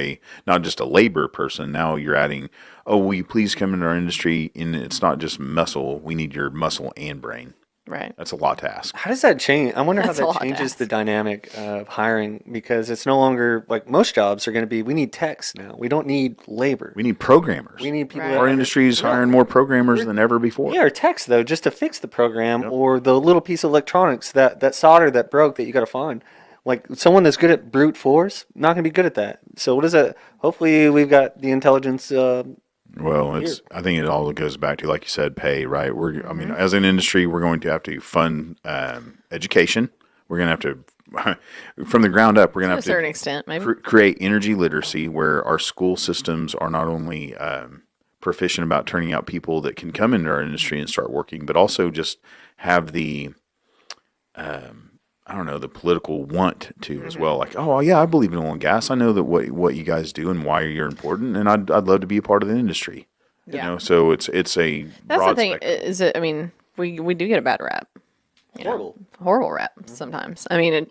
not just a labor person. Now you're adding. Oh, will you please come into our industry? And it's not just muscle. We need your muscle and brain.
Right.
That's a lot to ask.
How does that change? I wonder
That's a
how
lot
that
to
changes
ask.
the dynamic of hiring because it's no longer like most jobs are going to be. We need techs now. We don't need labor.
We need programmers.
We need people.
Right.
that
Our industry is hiring more programmers than ever before.
Yeah, or techs though, just to fix the program or the little piece of electronics that solder that broke that you got to find. Like someone that's good at brute force, not going to be good at that. So what is that? Hopefully, we've got the intelligence.
Well, I think it all goes back to, like you said, pay, right? As an industry, we're going to have to fund education. We're going to have to, from the ground up, we're going to
To a
have
certain
to
extent, maybe.
create energy literacy where our school systems are not only proficient about turning out people that can come into our industry and start working, but also just have the the political want to as well. Like, oh yeah, I believe in oil and gas. I know that what you guys do and why you're important, and I'd love to be a part of the industry.
Yeah.
So it's a
That's
broad
the thing.
spectrum.
Is it? I mean, we do get a bad rap. Horrible rap sometimes. I mean,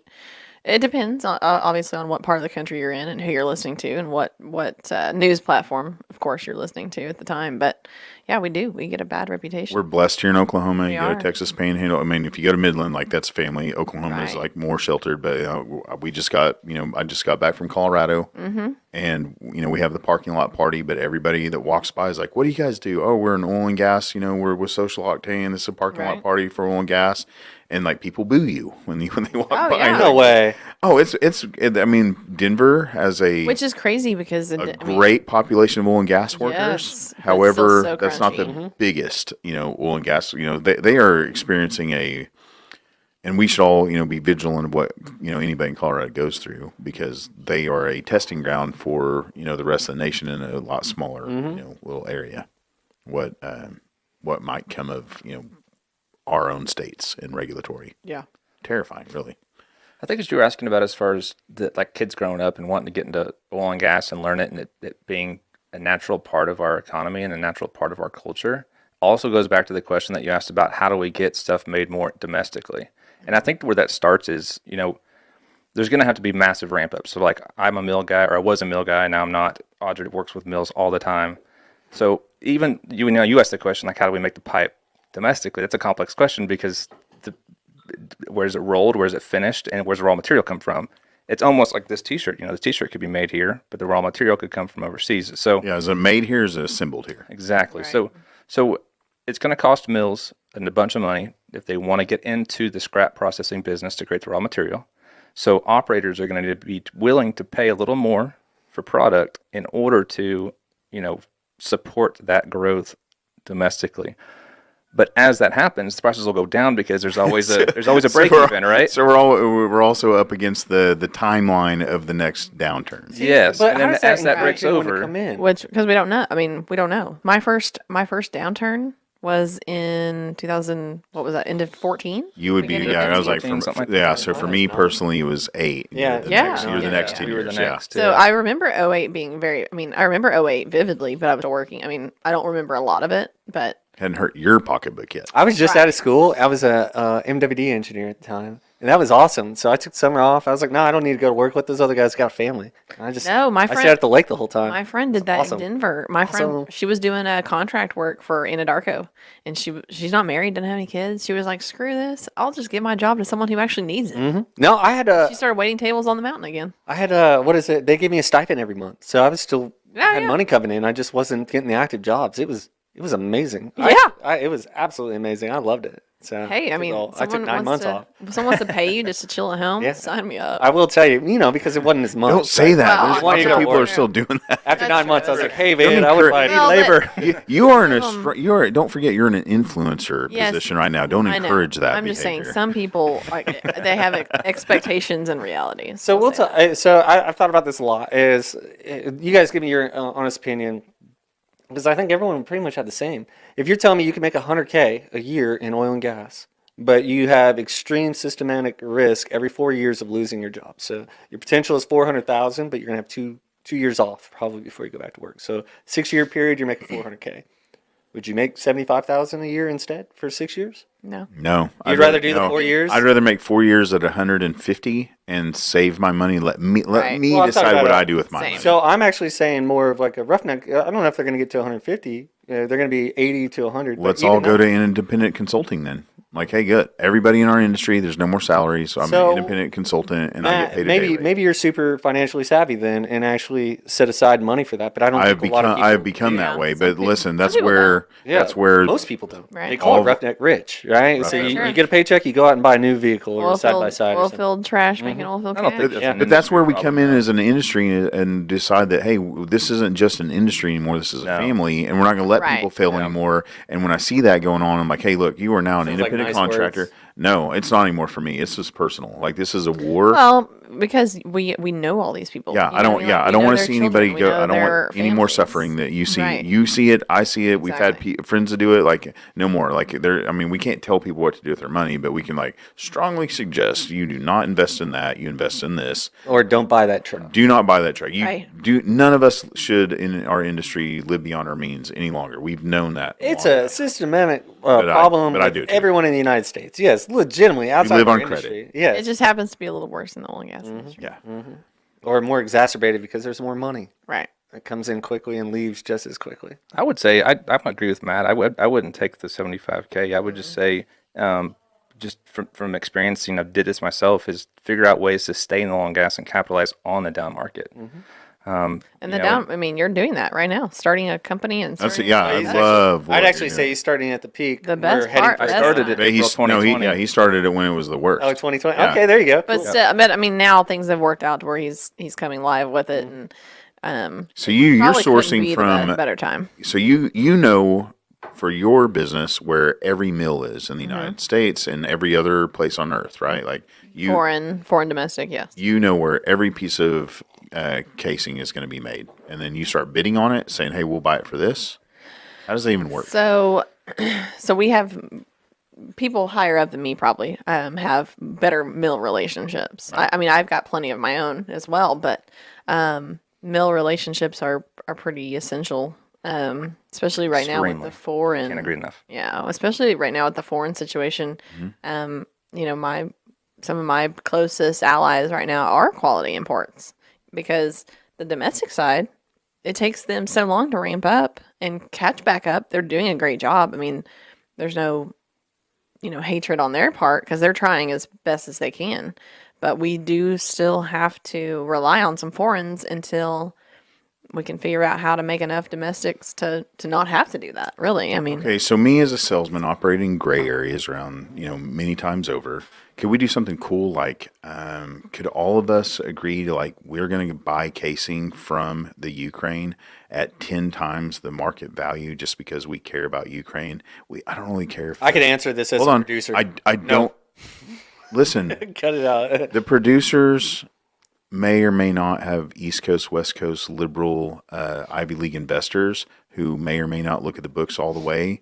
it depends on, obviously on what part of the country you're in and who you're listening to and what news platform, of course, you're listening to at the time. But yeah, we get a bad reputation.
We're blessed here in Oklahoma. You go
are.
to Texas Panhandle. I mean, if you go to Midland, like that's family. Oklahoma is
Right.
like more sheltered. But we just got, I just got back from Colorado, and we have the parking lot party. But everybody that walks by is like, "What do you guys do?" "Oh, we're in oil and gas. We're with Social Octane. This is a parking lot
Right.
party for oil and gas." And like people boo you when they walk
Oh,
by.
yeah.
No way.
Oh, I mean, Denver has
Which is crazy because
a great population of oil and gas workers.
Yes, but
However,
still so
that's not the
crunchy.
biggest, oil and gas. They are experiencing and we should all, be vigilant of what, anybody in Colorado goes through because they are a testing ground for, the rest of the nation in a lot smaller, little area. What might come of, our own states and regulatory.
Yeah.
Terrifying, really.
I think as you were asking about as far as like kids growing up and wanting to get into oil and gas and learn it and it being a natural part of our economy and a natural part of our culture also goes back to the question that you asked about how do we get stuff made more domestically. And I think where that starts is, there's going to have to be massive ramp up. So like I'm a mill guy or I was a mill guy. Now I'm not. Audra works with mills all the time. So even, you asked the question, like how do we make the pipe domestically? That's a complex question because where's it rolled, where's it finished, and where's the raw material come from? It's almost like this T-shirt. This T-shirt could be made here, but the raw material could come from overseas. So
Yeah, is it made here? Is it assembled here?
exactly.
Right.
So it's going to cost mills a bunch of money if they want to get into the scrap processing business to create the raw material. So operators are going to need to be willing to pay a little more for product in order to, support that growth domestically. But as that happens, the prices will go down because there's always a break even, right?
So we're also up against the timeline of the next downturn.
Yes,
But
and
how
then
does that
as that breaks
impact when it
over,
come in?
Because we don't know. I mean, we don't know. My first downturn was in 2000. What was that? End of 14.
You would be,
Beginning of
I was like,
14, something like
yeah.
that.
So for me personally, it was 8.
Yeah.
You're the next 10
we were the
years.
next,
So I remember 08 being I remember 08 vividly, but I was working. I mean, I don't remember a lot of it, but
Hadn't hurt your pocketbook yet.
I was just
Right.
out of school. I was a MWD engineer at the time, and that was awesome. So I took summer off. I was like, no, I don't need to go to work. Let those other guys got a family. And I just
No, my
I stayed
friend-
at the lake the whole time.
my friend did that
awesome.
in Denver. My friend,
Awesome.
she was doing a contract work for Anadarko, and she's not married, didn't have any kids. She was like, screw this, I'll just give my job to someone who actually needs it.
No, I had
She started waiting tables on the mountain again.
what is it? They gave me a stipend every month, so I was still
Yeah,
had
yeah.
money coming in. I just wasn't getting the active jobs. It was amazing.
Yeah.
It was absolutely amazing. I loved it. So
Hey, I mean,
I took 9 months off.
If someone wants to pay you just to chill at home,
Yeah.
sign me up.
I will tell you, because it wasn't as much.
Don't say that.
Well,
There's
why
lots
you
of
don't
people are
work?
still doing that.
After
That's
9
true,
months, I was
that's
like, hey,
Don't
man, I would
encourage-
need
Well, but-
labor.
You are in
Some of
a don't forget you're in an influencer
Yes,
position right now. Don't
I know.
encourage that.
I'm just saying,
behavior.
some people they have expectations and reality.
So
I'll say that.
I've thought about this a lot. You guys give me your honest opinion, because I think everyone pretty much had the same. If you're telling me you can make $100K a year in oil and gas, but you have extreme systematic risk every 4 years of losing your job. So your potential is 400,000, but you're gonna have two years off probably before you go back to work. So 6 year period, you're making 400K. Would you make 75,000 a year instead for 6 years?
No.
No,
You'd rather do the 4 years?
I'd rather make 4 years at 150 and save my money. Let me
Right.
me
Well, I'm talking
decide
about
what
a-
I do with my
Same.
money.
So I'm actually saying more of like a roughneck. I don't know if they're going to get to 150. They're going to be 80 to 100.
Let's all go to independent consulting then. Like, hey, good. Everybody in our industry, there's no more salaries, so I'm
So,
an independent consultant, and I get paid a day rate.
maybe you're super financially savvy then, and actually set aside money for that. But I don't
I've
think a lot of
become
people.
I've become
Yeah,
that way.
some
But
people-
listen,
some
that's
people
where
Yeah,
that's where
most people don't.
Right.
They call
All-
it roughneck rich, right? So
Roughneck
you
rich.
get a paycheck, you go out and buy a new vehicle or side by side. or something.
Oil-filled trash making oil-filled
I don't
cash.
think that's
Yeah.
an
But that's where we
industry
come in
problem,
as an industry and decide that, hey, this isn't just an industry anymore. This is a
No.
family, and we're not going to let
Right.
people fail anymore. And when I see that going on, I'm like, hey, look, you are now an
Sounds like
independent
nice
contractor.
words.
No, it's not anymore for me. It's just personal. Like, this is a war.
Well, because we know all these people.
Yeah,
You
I
know,
don't.
like,
Yeah, I
we
don't
know
want to
their
see anybody
children, we
go. I
know
don't want
their
any more
families.
suffering that you see.
Right.
You see it. I see it. We've had
Exactly.
friends that do it. Like, no more. Like, there. I mean, we can't tell people what to do with their money, but we can like strongly suggest you do not invest in that. You invest in this.
Or don't buy that truck.
Do not buy that truck. You
Right.
do. None of us should in our industry live beyond our means any longer. We've known that.
It's
long
a
enough.
systematic problem
but I
with
do too.
everyone in the United States. Yes, legitimately outside
live
of our
on
industry.
credit.
Yes.
It just happens to be a little worse in the oil and gas industry.
Yeah.
Or more exacerbated because there's more money.
Right.
It comes in quickly and leaves just as quickly.
I would say I agree with Matt. I wouldn't take the 75K. I would just say, just from experience, did this myself, is figure out ways to stay in the oil and gas and capitalize on the down market.
And the down, I mean, you're doing that right now, starting a company and
That's
starting.
yeah. I
He's
love.
I'd
what
actually
you're
say
doing.
he's starting at the peak.
The best
We're heading
part-
for
I
that's
started
not-
it
But
April 2020.
he started it when it was the worst.
Oh, 2020.
Yeah.
Okay, there you go.
But
Cool.
still, I mean, now things have worked out to where he's coming live with it, and
So you're
probably couldn't
sourcing
be the
from.
better time.
So you know for your business where every mill is in the United States and every other place on earth, right? Like you
Foreign, domestic, yes.
you know where every piece of casing is going to be made, and then you start bidding on it, saying, "Hey, we'll buy it for this." How does that even work?
So we have people higher up than me probably have better mill relationships. I mean, I've got plenty of my own as well, but mill relationships are pretty essential, especially right now with
Extremely.
the foreign.
Can't agree enough.
Yeah, especially right now with the foreign situation. Some of my closest allies right now are quality imports because the domestic side, it takes them so long to ramp up and catch back up. They're doing a great job. I mean, there's no, hatred on their part because they're trying as best as they can. But we do still have to rely on some foreigns until we can figure out how to make enough domestics to not have to do that, really. I mean,
Okay, so me as a salesman operating gray areas around, many times over, could we do something cool like, could all of us agree to like, we're going to buy casing from the Ukraine at 10 times the market value just because we care about Ukraine? I don't really care if
I could answer this as
hold
a
on.
producer.
I don't listen.
Cut it out.
The producers may or may not have East Coast, West Coast liberal Ivy League investors who may or may not look at the books all the way.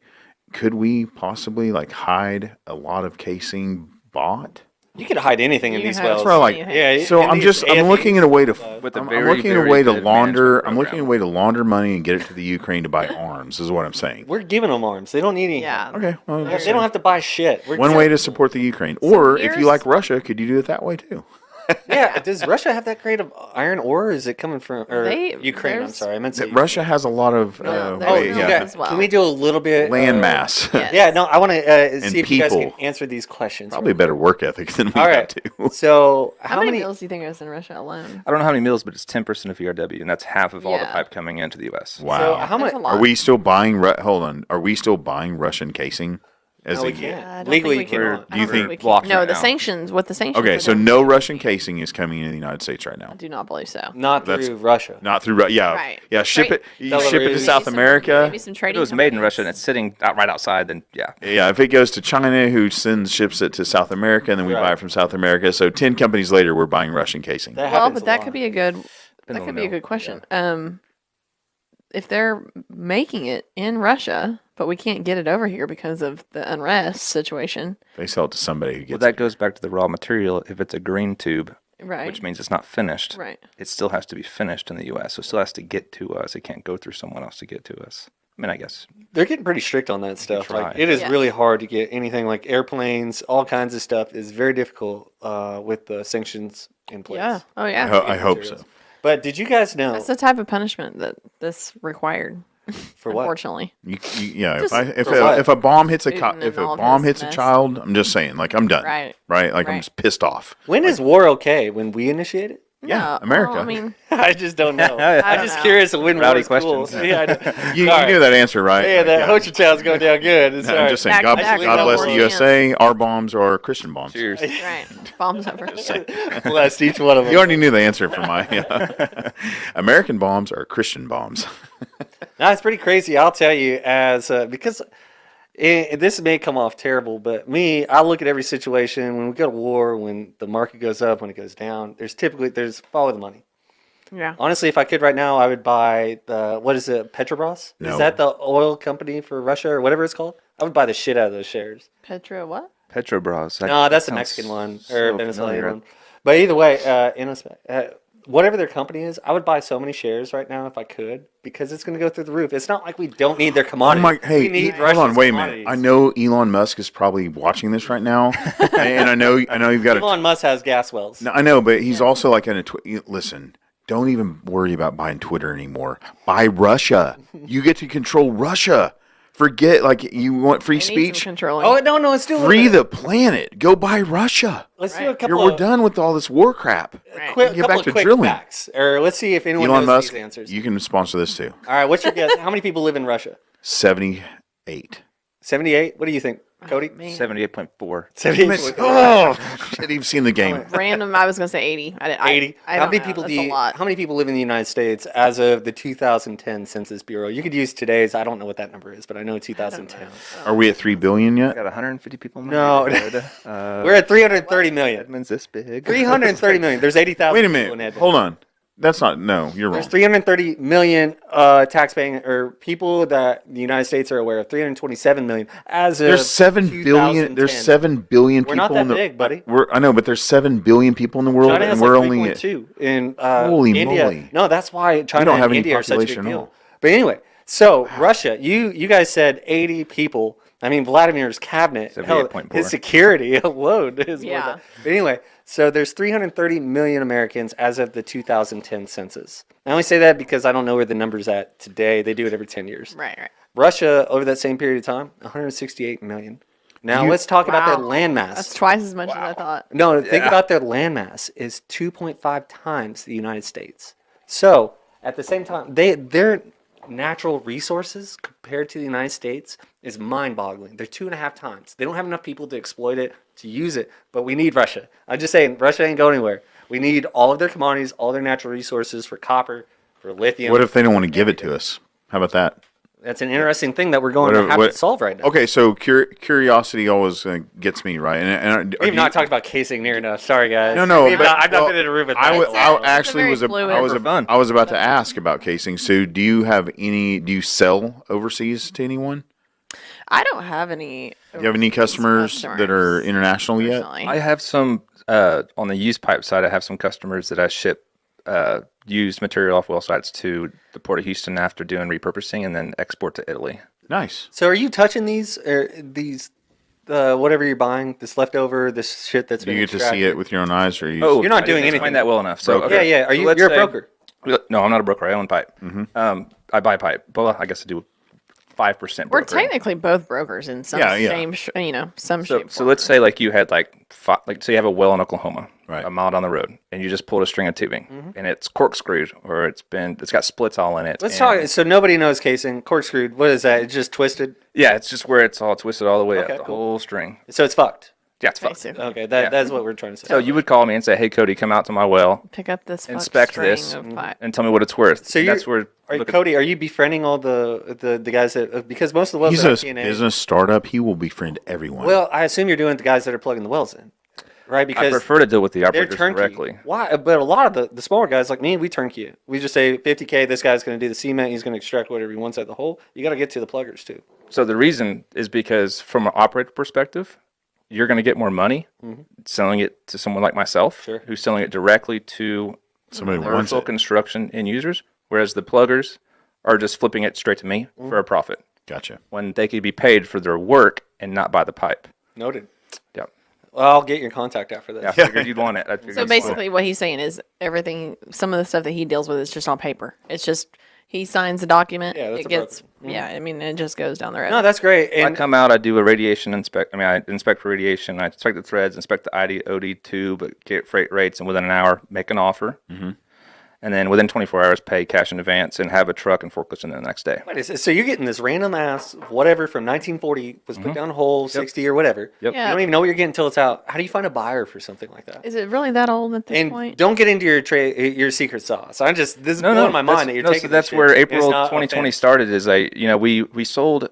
Could we possibly like hide a lot of casing bought?
You could hide anything in
You
these
have-
wells.
That's what I like.
Yeah.
So
in
I'm
these
I'm looking at a way to
With a
I'm
very,
looking at a
very
way to
good
launder.
management
I'm looking at a
program.
way to launder money and get it to the Ukraine to buy arms. Is what I'm saying.
We're giving them arms. They don't need any.
yeah.
Okay. Well,
They don't have to buy shit. We're
one way to support the Ukraine, or if you
here's-
like Russia, could you do it that way too?
Yeah. Does Russia have that grade of iron ore? Or is it coming from Ukraine? I'm
there's-
sorry, I meant to say
Russia has a lot of
No, there's
Oh,
no
okay.
as well.
Can we do a little bit
land mass.
Yes.
Yeah. No, I want to see if you guys can
people.
answer these questions.
Probably a better work ethic than we
All
got
right.
to.
So
How many mills do you think is in Russia alone?
I don't know how many mills, but it's 10% of ERW, and that's half of all the
Yeah.
pipe coming into the U.S.
Wow.
So how
There's
much?
a lot.
Are we still buying? Hold on. Are we still buying Russian casing? As
No, we
a-
can't.
I don't
Legally,
think we
you
can.
cannot.
I
Do you
don't
think
we can.
blocked
No,
right
the
now?
sanctions with the sanctions.
Okay,
I
so
don't-
no Russian casing is coming into the United States right now.
I do not believe so.
Not
That's-
through Russia.
Not through yeah,
Right.
yeah. Ship
Trade-
it. You ship it to
Belarus.
South America.
Maybe some
If
trading.
it was made in
companies.
Russia and it's sitting out right outside, then yeah.
Yeah, if it goes to China, who ships it to South America, and then we
Right.
buy it from South America. So 10 companies later, we're buying Russian casing.
That
Well,
happens
but
a
that
lot.
could be a good. That
on
could
the
be a
mill.
good question. If they're making it in Russia, but we can't get it over here because of the unrest situation,
They sell it to somebody who
Well,
gets
that
it.
goes back to the raw material. If it's a green tube,
right?
which means it's not finished,
Right.
it still has to be finished in the U.S. So it still has to get to us. It can't go through someone else to get to us. I mean, I guess.
They're getting pretty strict on that stuff. Like
try.
it is
Yeah.
really hard to get anything like airplanes, all kinds of stuff is very difficult with the sanctions in place.
Yeah. Oh yeah.
I hope so.
But did you guys know
That's the type of punishment that this required.
for what?
Unfortunately.
Yeah,
Just
if
for what?
if a bomb hits
Putin and
if a
all of
bomb
his
hits a
mess.
child, I'm just saying, like I'm done.
Right.
Right. Like I'm
Right.
just pissed off.
When is war okay? When we initiate it?
Yeah,
No,
America.
well, I mean,
I just don't know.
I
I'm
don't
just
know.
curious when
Rowdy
war is cool.
questions.
Yeah, I know.
You
All right.
knew that answer, right?
Yeah,
Like,
that Hochatown's going down good. It's all
I'm
right.
just saying,
Back
God,
to back
God bless the
war
USA. Our bombs are Christian bombs.
Cheers.
right. Bombs over.
Bless each one of them.
You already knew the answer for my American bombs are Christian bombs.
No, it's pretty crazy. I'll tell you, as because this may come off terrible, but I look at every situation when we go to war, when the market goes up, when it goes down. There's follow the money.
Yeah.
Honestly, if I could right now, I would buy what is it, Petrobras?
No.
Is that the oil company for Russia or whatever it's called? I would buy the shit out of those shares.
Petro what?
Petrobras.
No, that's the
sounds
Mexican one
so
or Venezuelan
familiar.
one. But either way, whatever their company is, I would buy so many shares right now if I could, because it's going to go through the roof. It's not like we don't need their commodities.
Hey,
we need
hold on,
Russia's
wait a minute.
commodities.
I know Elon Musk is probably watching this right now, and I know you've got
Elon Musk has gas wells.
No, I know, but he's also like in a listen. Don't even worry about buying Twitter anymore. Buy Russia. You get to control Russia. Forget you want free speech.
Oh,
no, let's do
Free the planet. Go buy Russia.
Let's do a couple.
We're done with all this war crap.
Quick,
Get back to
quick
drilling.
facts, or let's see if anyone
Elon
knows
Musk,
these answers.
you can sponsor this too.
All right, what's your guess? How many people live in Russia?
78.
78. What do you think, Cody?
78.4.
78.
Oh, shit! You've seen the game.
Random. I was gonna say 80.
80.
I
How
don't
many
know.
people
That's
do
a
you,
lot.
How many people live in the United States as of the 2010 Census Bureau? You could use today's. I don't know what that number is, but I know 2010.
Are we at 3 billion yet?
Got 150 people in my
No.
neighborhood.
We're at 330 million.
Edmond's this big.
330 million. There's 80,000
Wait a
people in
minute.
Edmond.
Hold on. That's not. No, you're wrong.
There's 330 million taxpaying or people that the United States are aware of. 327 million as of
There's 7 billion.
2010.
There's 7 billion people
We're not that
in the.
big, buddy.
I know, but there's 7 billion people in the world,
China
and
has
we're
like
only.
3.2 in
Holy
India.
moly.
No, that's why China
don't
and
have any
India are such a big
population at
deal.
all.
But anyway, so Russia, you guys said 80 people. I mean, Vladimir's cabinet, hell,
78.4.
his security alone is
Yeah.
more than. But anyway, so there's 330 million Americans as of the 2010 census. I only say that because I don't know where the number's at today. They do it every 10 years.
Right.
Russia, over that same period of time, 168 million. Now let's talk about their
Wow.
landmass.
That's twice as much as I thought.
No, think about their landmass is 2.5 times the United States. So at the same time, their natural resources compared to the United States is mind-boggling. They're 2.5 times. They don't have enough people to exploit it, to use it, but we need Russia. I'm just saying, Russia ain't going anywhere. We need all of their commodities, all their natural resources for copper, for lithium.
What if they don't want to give it to us? How about that?
That's an interesting thing that we're going to have to solve right now.
Okay, so curiosity always gets me, right? And
We've not talked about casing near enough. Sorry, guys.
No.
I've not been in a room with that.
I was about to ask about casing. So, do you sell overseas to anyone?
I don't have any.
Do you have any customers that are international yet?
personally.
I have some on the used pipe side. I have some customers that I ship used material off well sites to the Port of Houston after doing repurposing, and then export to Italy.
Nice.
So, are you touching these whatever you're buying, this leftover, this shit that's
Do
been
you get to
extracted?
see it with your own eyes, or you?
You're not
I
doing
didn't explain
anything.
that well enough. So
Broker.
okay.
Yeah. Are
So
you?
let's
You're a
say-
broker.
No, I'm not a broker. I own pipe. I buy pipe. Well, I guess I do 5%.
We're
brokering.
technically both brokers in some
Yeah.
some
So,
shape.
so let's say like you had say you have a well in Oklahoma,
Right.
a mile down the road, and you just pulled a string of tubing, and it's corkscrewed or it's got splits all in it.
Let's
and-
talk. So nobody knows casing. Corkscrewed. What is that? It's just twisted.
Yeah, it's just where it's all twisted all the way
Okay,
up, the
cool.
whole string.
So it's fucked.
Yeah, it's fucked.
Basically.
Okay,
Yeah.
that's what we're trying to say.
So you would call me and say, "Hey, Cody, come out to my well
Pick up this fucked
inspect
string
this.
of pipe.
and tell me what it's worth."
So
And
you're-
that's where
Cody, are you befriending all the guys that because most of the wells
He's
are
a
P&A.
business startup. He will befriend everyone.
Well, I assume you're doing it the guys that are plugging the wells in, right?
I
Because
prefer to deal with the
they're
operators
turnkey.
directly.
Why? But a lot of the smaller guys like me, we turnkey it. We just say 50K. This guy's going to do the cement. He's going to extract whatever he wants out of the hole. You got to get to the pluggers too.
So the reason is because from an operator perspective, you're going to get more money selling it to someone like myself,
Sure.
who's selling it directly to
Somebody wants
commercial
it.
construction end users, whereas the pluggers are just flipping it straight to me for a profit
Gotcha.
when they could be paid for their work and not buy the pipe.
Noted.
Yep.
Well, I'll get your contact after this.
Yeah, I figured you'd want it. I figured
So
you'd want it.
basically, what he's saying is everything. Some of the stuff that he deals with is just on paper. It's just he signs a document.
Yeah, that's
it
a
gets.
broker.
Yeah, I mean, it just goes down the road.
No, that's great.
I
And
come out, I do a radiation inspect. I inspect for radiation. I inspect the threads, inspect the ID, OD tube, get freight rates, and within an hour, make an offer. And then within 24 hours, pay cash in advance and have a truck and forklifts in the next day.
what is it? So you're getting this random ass whatever from 1940 was put down a hole, 60 or whatever.
Yep.
Yeah.
You don't even know what you're getting until it's out. How do you find a buyer for something like that?
Is it really that old at this
And
point?
don't get into your secret sauce. This is blowing my mind that you're taking.
So that's
this
where
shit.
April
It's not
2020
offense.
started. Is we sold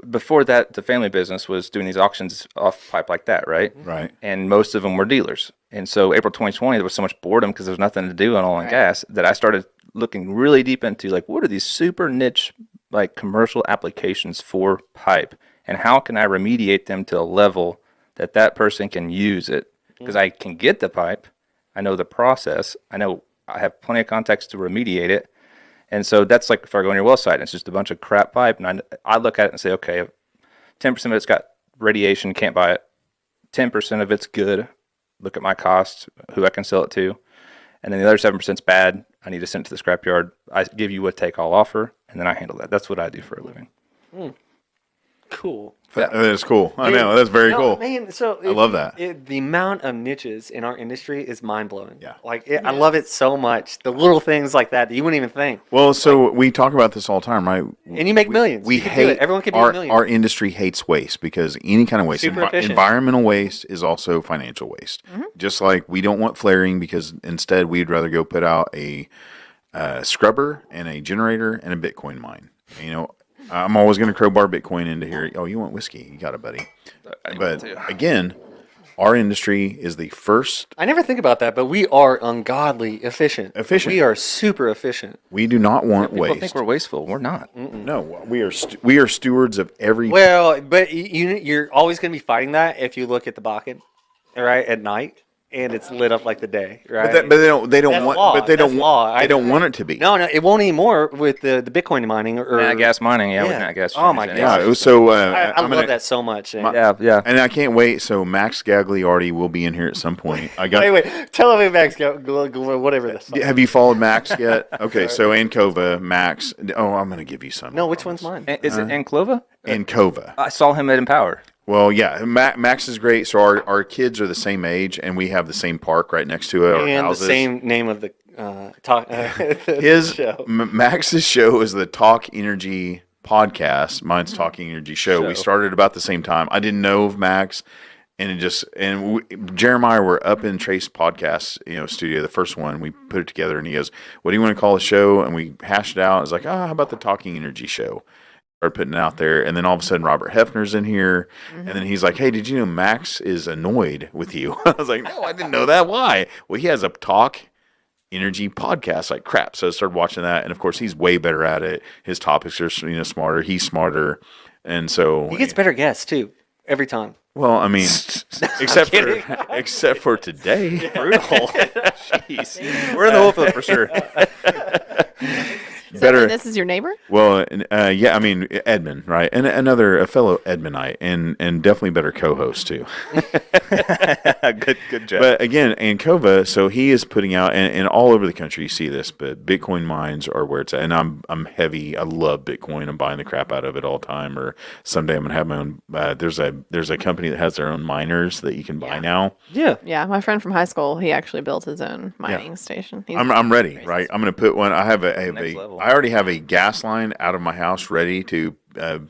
before that. The family business was doing these auctions off pipe like that, right?
Right.
And most of them were dealers. And so April 2020, there was so much boredom because there was nothing to do on oil and gas that I started looking really deep into what are these super niche commercial applications for pipe, and how can I remediate them to a level that person can use it? Because I can get the pipe, I know the process, I know I have plenty of contacts to remediate it. And so that's like if I go on your well site and it's just a bunch of crap pipe, and I look at it and say, okay, 10% of it's got radiation, can't buy it. 10% of it's good. Look at my cost, who I can sell it to. And then the other 7% is bad. I need to send it to the scrapyard. I give you a take-all offer, and then I handle that. That's what I do for a living.
Cool.
That's cool. I know. That's very cool.
Man, so
I love that.
The amount of niches in our industry is mind blowing.
Yeah.
Like I love it so much. The little things like that you wouldn't even think.
Well, so we talk about this all the time, right?
And you make millions.
We
You can do
hate
it. Everyone can be a
our
millionaire.
our industry hates waste because any kind of waste,
Super efficient.
environmental waste is also financial waste. Just like we don't want flaring because instead we'd rather go put out a scrubber and a generator and a Bitcoin mine. You know, I'm always going to crowbar Bitcoin into here. Oh, you want whiskey? You got it, buddy. But again, our industry is the first.
I never think about that, but we are ungodly efficient. We are super efficient.
We do not want
People
waste.
think we're wasteful. We're not.
No, we are stewards of every.
Well, but you're always going to be fighting that if you look at the Bakken, right, at night. And it's lit up like the day, right?
But they don't
That's
want.
law.
But they
That's
don't
law.
want. They don't want it to be.
No, it won't anymore with the Bitcoin mining or
Nat gas mining, with
Yeah.
nat gas.
Oh my
change,
God.
Yeah. So
I
I'm
love
gonna,
that so much.
Yeah.
and I can't wait. So Max Gagliardi will be in here at some point. I got.
Wait. Tell me, Max, whatever this.
Have you followed Max yet? Okay, so Ankova, Max. Oh, I'm going to give you some.
No, which one's mine?
Is it Anclova?
Ankova.
I saw him at Empower.
Well, yeah, Max is great. So our kids are the same age, and we have the same park right next to it. Our
And
houses.
the same name of the
His
show.
Max's show is the Talk Energy podcast. Mine's Talking Energy show. We started about the same time. I didn't know of Max, and Jeremiah were up in Trace podcast, studio, the first one. We put it together, and he goes, "What do you want to call the show?" And we hashed it out. It's like, how about the Talking Energy show? Started putting it out there, and then all of a sudden Robert Hefner's in here, and then he's like, "Hey, did you know Max is annoyed with you?" I was like, "No, I didn't know that. Why?" Well, he has a Talk Energy podcast like crap. So I started watching that, and of course he's way better at it. His topics are smarter. He's smarter, and so
He gets better guests too every time.
well, I mean, except for today.
Brutal. Jeez. We're in the whole field for sure.
So
Better.
this is your neighbor?
Well, yeah, I mean Edmund, right, and a fellow Edmundite, and definitely better co-host too.
Good job.
But again, Ankova, so he is putting out, and all over the country you see this, but Bitcoin mines are where it's at. And I'm heavy. I love Bitcoin. I'm buying the crap out of it all the time. Or someday I'm gonna have my own. There's a company that has their own miners that you can buy now.
Yeah.
Yeah, my friend from high school, he actually built his own mining station.
I'm ready, right? I'm gonna put one. I
Next level.
I already have a gas line out of my house ready to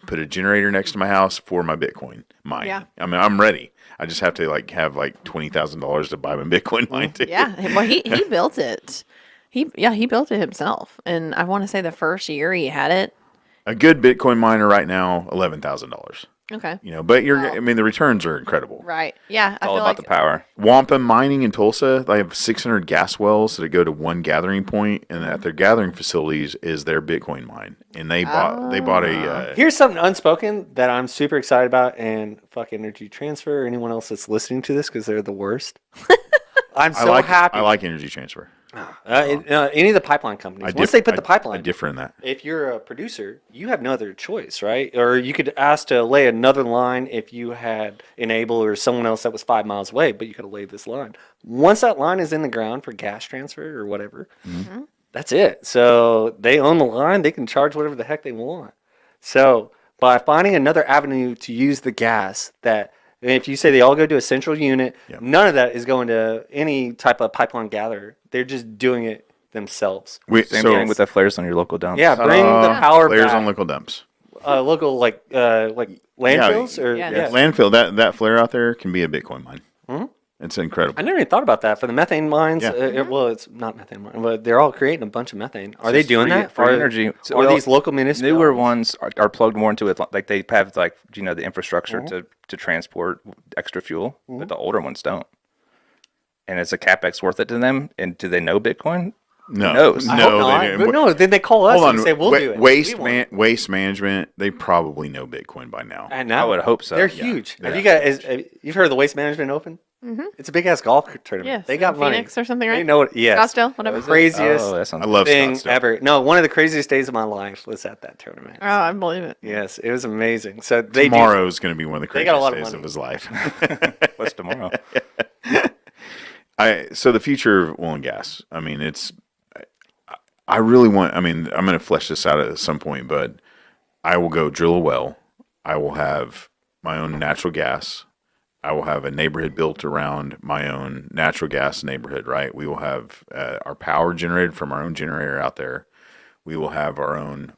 put a generator next to my house for my Bitcoin mine.
Yeah.
I mean, I'm ready. I just have to have $20,000 to buy my Bitcoin mine too.
Yeah, well, he built it. He built it himself, and I want to say the first year he had it.
A good Bitcoin miner right now, $11,000.
Okay.
But I mean, the returns are incredible.
Right. Yeah. I
All
feel
about
like
the power.
Wampum Mining in Tulsa, they have 600 gas wells that go to one gathering point, and at their gathering facilities is their Bitcoin mine. And they bought a
Here's something unspoken that I'm super excited about, and fuck Energy Transfer or anyone else that's listening to this because they're the worst. I'm so happy.
I like Energy Transfer.
Any of the pipeline companies. Once they put the pipeline,
I differ in that.
if you're a producer, you have no other choice, right? Or you could ask to lay another line if you had Enable or someone else that was 5 miles away, but you could have laid this line. Once that line is in the ground for gas transfer or whatever, that's it. So they own the line. They can charge whatever the heck they want. So by finding another avenue to use the gas that, if you say they all go to a central unit, none of that is going to any type of pipeline gatherer. They're just doing it themselves.
Same thing with the flares on your local dump.
Yeah, bring the power
Flares
back.
on local dumps.
Local like landfills or
Yeah.
Landfill, that flare out there can be a Bitcoin mine. It's incredible.
I never even thought about that for the methane mines.
Yeah.
Well, it's not methane mine, but they're all creating a bunch of methane. Are they doing that
for energy? So,
Are
well,
these local municipalities?
Newer ones are plugged more into it. Like they have the infrastructure to transport extra fuel, but the older ones don't. And is the capex worth it to them? And do they know Bitcoin?
No,
Who knows?
I hope
no,
not,
they didn't.
but no, then they call us
Hold
and
on,
say we'll do it.
Waste management, they probably know Bitcoin by now.
And
I would hope so.
They're
Yeah.
huge.
Yeah.
Have you guys? You've heard of the Waste Management Open? It's a big ass golf tournament.
Yes,
They got
in
money.
Phoenix or something,
They
right?
know it. Yes.
Scottsdale, whatever.
Craziest
Oh, that sounds
I love
thing
Scottsdale.
ever. No, one of the craziest days of my life was at that tournament.
Oh, I believe it.
Yes, it was amazing. So they
Tomorrow is going to be one of the
They got a lot
craziest
of
days
money.
of his life.
What's tomorrow?
So the future of oil and gas. I mean, I really want. I mean, I'm going to flesh this out at some point, but I will go drill a well. I will have my own natural gas. I will have a neighborhood built around my own natural gas neighborhood. Right. We will have our power generated from our own generator out there. We will have our own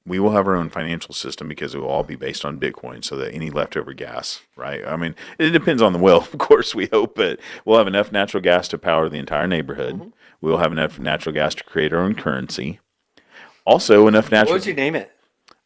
We will have our own financial system because it will all be based on Bitcoin, so that any leftover gas, right? I mean, it depends on the well, of course, we hope, but we'll have enough natural gas to power the entire neighborhood. We'll have enough natural gas to create our own currency. Also, enough
What
natural.
would you name it?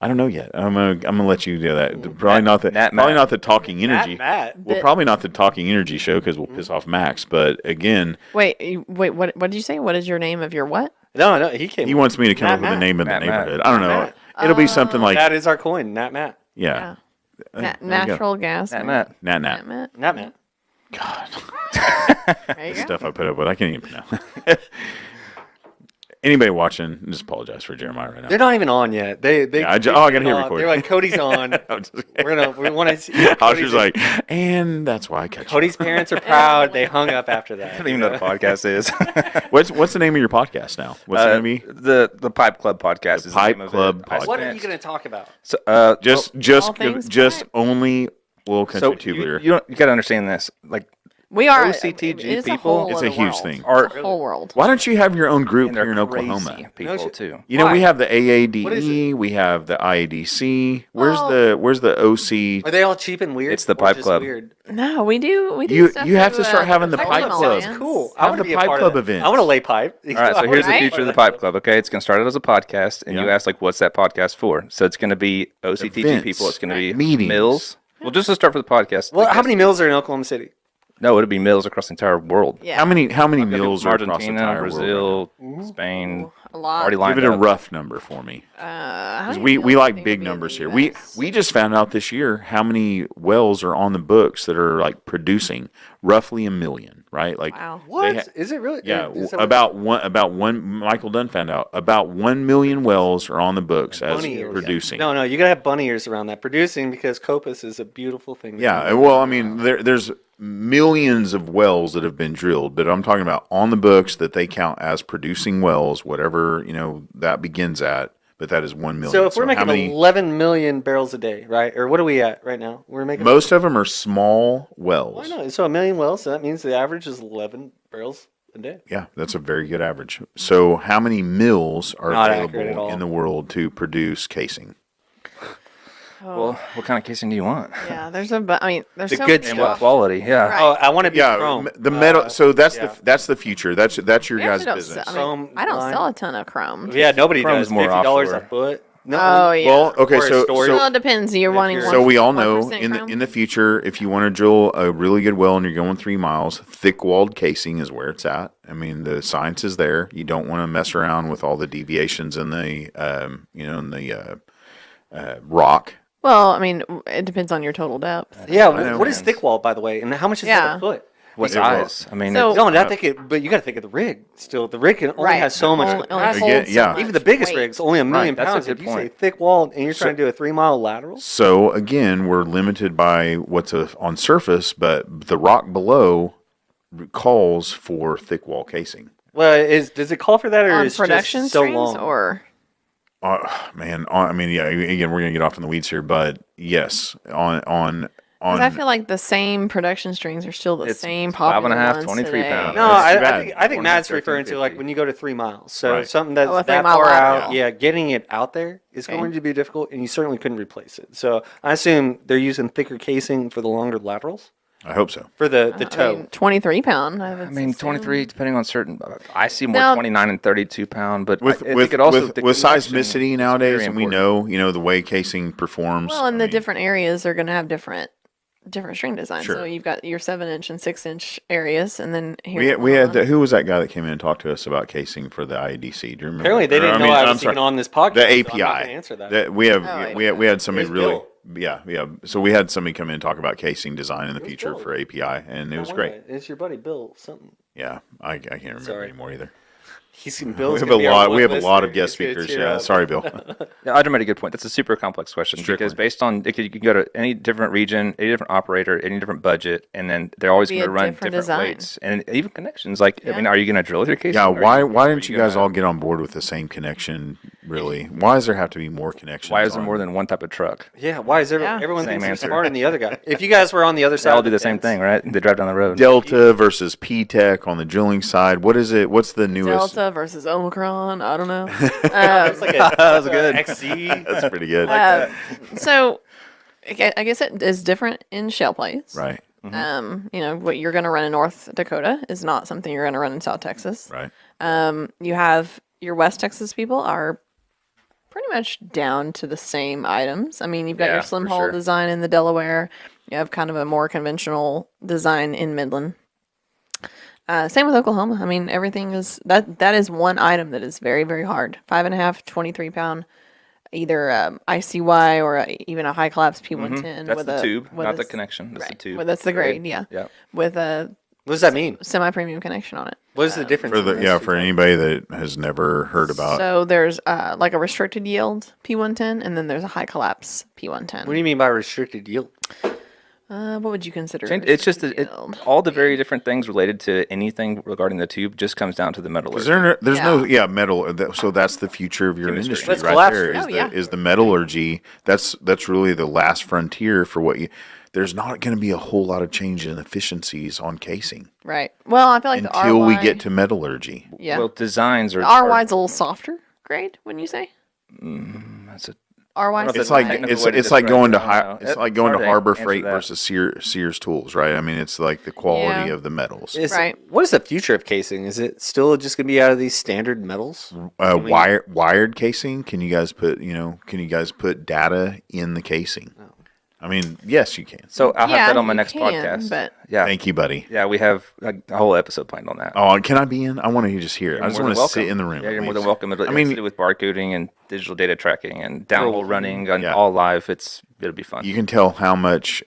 I don't know yet. I'm gonna let you do that. Probably not the
Nat
probably
Matt.
not the talking energy.
Matt.
Well, probably not the talking energy show because we'll piss off Max. But again,
Wait, what did you say? What is your name of your what?
No, he came.
he wants me to come
Nat
up with the
Matt.
name of the
Nat Matt.
neighborhood. I don't know.
Matt.
It'll be something like
That is our coin, Nat Matt.
yeah.
Yeah.
There you go.
Natural gas.
Nat Matt.
Nat.
Nat Matt.
Nat Matt.
God,
There you go.
stuff I put up with. I can't even pronounce. Anybody watching, just apologize for Jeremiah right now.
They're not even on yet. They
Yeah, I gotta hit record.
They're like, Cody's on.
I'm just kidding.
we want to see.
I was
Cody's,
just like, and that's why I cut you.
Cody's parents are proud. They hung up after that.
I don't even know what a podcast is.
What's the name of your podcast now? What's the name of
The Pipe Club podcast. is the
Pipe
name of
Club
it. I
podcast.
What are you
spent-
going to talk about?
So,
Just
things pipe.
only Will Country
so
Tubular.
you got to understand this. Like
We are
OCTG
it's
people-
A
It's
whole
a
other
huge
world.
thing.
Are-
It's a whole world.
Why don't you have your own group
and
here
they're
in
crazy
Oklahoma?
people
No shit.
too.
You know, we
Why?
have the
What is
AADE, we have the IADC. Where's
Well-
the OC?
Are they all cheap and weird?
It's the
or
Pipe
just
Club.
Weird?
No, we do.
You
stuff
have
through,
to start having the
Pipe
Pipe
Club
Club.
Alliance.
Cool.
Have
wanna
the
be a
Pipe
part
Club
of that.
events.
I want to lay pipe.
All right, so here's the
Right?
future of the Pipe Club. Okay, it's going to start out as a podcast, and you
Yeah.
ask like, what's that podcast for? So it's going to be OCTG
Events.
people. It's going to be
Meetings.
mills. Well, just to start for the podcast.
Well,
I
how
guess-
many mills are in Oklahoma City?
No, it'll be mills across the entire world.
Yeah.
How many
People
mills
from
are across the
Argentina,
entire
Brazil,
world?
Spain.
A lot.
Already
Give
lined
it a
up.
rough number for me.
I
Because
don't
we
even know
like
if
big
it'll be in
numbers
the
here. We
US.
just found out this year how many wells are on the books that are like producing roughly 1 million, right? Like
Wow.
What?
ha-
Is it really?
yeah,
Is that what-
about one. Michael Dunn found out about 1 million wells are on the books as
Bunny ears.
producing.
No, you gotta have bunny ears around that. Producing because Copus is a beautiful thing.
Yeah, well, I mean, there's millions of wells that have been drilled, but I'm talking about on the books that they count as producing wells, whatever that begins at. But that is 1 million.
So if we're
how
making
many?
11 million barrels a day, right? Or what are we at right now? We're making
Most of them are small
Why
wells.
not? So 1 million wells. So that means the average is 11 barrels a day.
Yeah, that's a very good average. So how many mills are
Not accurate at
available
all.
in the world to produce casing?
Well, what kind of casing do you want?
Yeah, there's there's
The
so
good
many
And what
stuff.
quality? Yeah.
Right.
Oh, I want to be
Yeah,
chrome.
the metal. So that's
yeah.
that's the future. That's your
We
guys'
actually don't
business.
sell-
Chrome
I don't
line.
sell a ton of chrome.
Yeah, nobody
Chrome's
does.
more
$50 a
offshore.
foot. No.
Oh yeah.
Well, okay,
Or a
so
storage.
Well, it depends. You're wanting
you're-
So we all
1%
know in
chrome?
the future, if you want to drill a really good well and you're going 3 miles, thick walled casing is where it's at. I mean, the science is there. You don't want to mess around with all the deviations in the rock.
Well, I mean, it depends on your total depth.
Yeah,
know.
what is thick wall, by the way? And how much is
Yeah.
that a foot?
What
Yeah.
size? I mean,
So-
it's-
No, not think it, but you got to think of the rig. Still, the rig can only has so much
Only
capacity.
holds
Again,
so
yeah.
much
Even the biggest
weight.
rigs, only 1 million
Right, that's a
pounds.
good
If you say
point.
thick wall and you're trying to do a 3-mile lateral,
So again, we're limited by what's on surface, but the rock below calls for thick wall casing.
well, does it call for that, or
On
is
production
just so
strings
long?
or
Man, I mean, yeah. Again, we're gonna get off in the weeds here, but yes, on
'cause I feel like the same production strings are still the
It's
same popular
5.5,
ones
23
today.
pounds.
No,
That's too
I
bad.
think Matt's
113,
referring to like
50.
when you go to 3 miles. So
Right.
something that's
Oh, a
that
3-mile
far out,
lateral.
yeah, getting it out there is
Okay.
going to be difficult, and you certainly couldn't replace it. So I assume they're using thicker casing for the longer laterals
I hope so.
for the
I
toe.
mean, 23 pound.
I mean, 23, depending on certain. I see more
Now-
29 and 32 pound, but
With
I think
with
it also
with,
the
with
connection
seismicity
is
nowadays,
very
and we
important.
know the way casing performs.
Well, and
I
the
mean,
different areas are going to have different string designs.
Sure.
So you've got your 7-inch and 6-inch areas, and then here
We had
on.
who was that guy that came in and talked to us about casing for the IEDC? Do you remember?
Apparently, they
Or,
didn't
I mean,
know I
I'm
was
sorry,
even on this podcast.
The
so I'm
API.
not gonna answer that.
We have
Oh,
we had somebody
It's
really.
Bill.
Yeah. So we had somebody come in and talk about casing design in the future
dope.
for API, and it was great.
It's your buddy Bill something.
Yeah, I can't remember
Sorry.
anymore either.
He's
We have a lot. We have a lot of guest speakers. Yeah, sorry, Bill.
Yeah, Audra made a good point. That's a super complex question because
Strickland.
based on you can go to any different region, any different operator, any different budget, and then they're always
Be
going to
a
run
different
different
design.
weights and even connections. Like, I
Yeah.
mean, are you going to drill your casing?
Yeah,
Or
why
are
didn't you guys
gonna-
all get on board with the same connection? Really, why does there have to be more connections?
Why is there
on-
more than one type of truck?
Yeah, why is
Yeah.
everyone
Same
thinks they're
answer.
smarter than the other guy? If you guys were on the other
They
side,
all
of
do the same
fence-
thing, right? They drive down the road.
Delta versus P-Tech on the drilling side? What is it? What's the newest?
Delta versus Omicron. I don't know.
It's like
That was good.
XC.
That's pretty good.
So I guess it is different in shale plays.
Right.
What you're going to run in North Dakota is not something you're going to run in South Texas.
Right.
You have your West Texas people are pretty much down to the same items. I mean, you've got
Yeah,
your slim
for
hull
sure.
design in the Delaware. You have kind of a more conventional design in Midland. Same with Oklahoma. I mean, everything is that is one item that is very, very hard. 5.5, 23-pound, either ICY or even a high collapse P110
That's
with
the
a
tube,
with
not
a
the
s-
connection. That's the
right.
tube.
Well, that's the grade, yeah.
Yeah.
With a
What does that mean?
semi-premium connection on it.
What is the difference?
For
in
the
those
yeah,
two
for
types?
anybody that has never heard about.
So there's like a restricted yield P110, and then there's a high collapse P110.
What do you mean by restricted yield?
What would you consider?
It's just
restricted yield?
all the very different things related to anything regarding the tube just comes down to the metallurgy.
There's no metal. So that's the future of your
Chemistry.
industry
Let's
right
collapse
there.
it.
Is
Oh,
the
yeah.
is the metallurgy. That's really the last frontier for what you. There's not going to be a whole lot of change in efficiencies on casing
Right. Well, I feel like the
until we
RY
get to metallurgy.
yeah.
Well, designs are.
The RY is a little softer grade, wouldn't you say?
That's a,
RY.
That's
It's
a
like
technical
it's
way to
it's like
describe
going to
it. I don't know.
it's like going
hard
to
to
Harbor
answer
Freight
that.
versus Sears Tools, right? I mean, it's like the quality
Yeah.
of the metals.
Right.
What is the future of casing? Is it still just going to be out of these standard metals?
Wired casing. Can you guys put data in the casing? I mean, yes, you can.
so I'll
Yeah,
have that on my
you
next
can,
podcast.
but-
yeah,
Thank you, buddy.
yeah, we have a whole episode planned on that.
Oh, can I be in? I want to just hear it. I just
More
want
than
to sit
welcome.
in the room.
Yeah, you're more
please.
than welcome. It
I
has
mean,
to do with barcoding and digital data tracking and downhole running and
Yeah.
all live. It'll be fun.
you can tell how much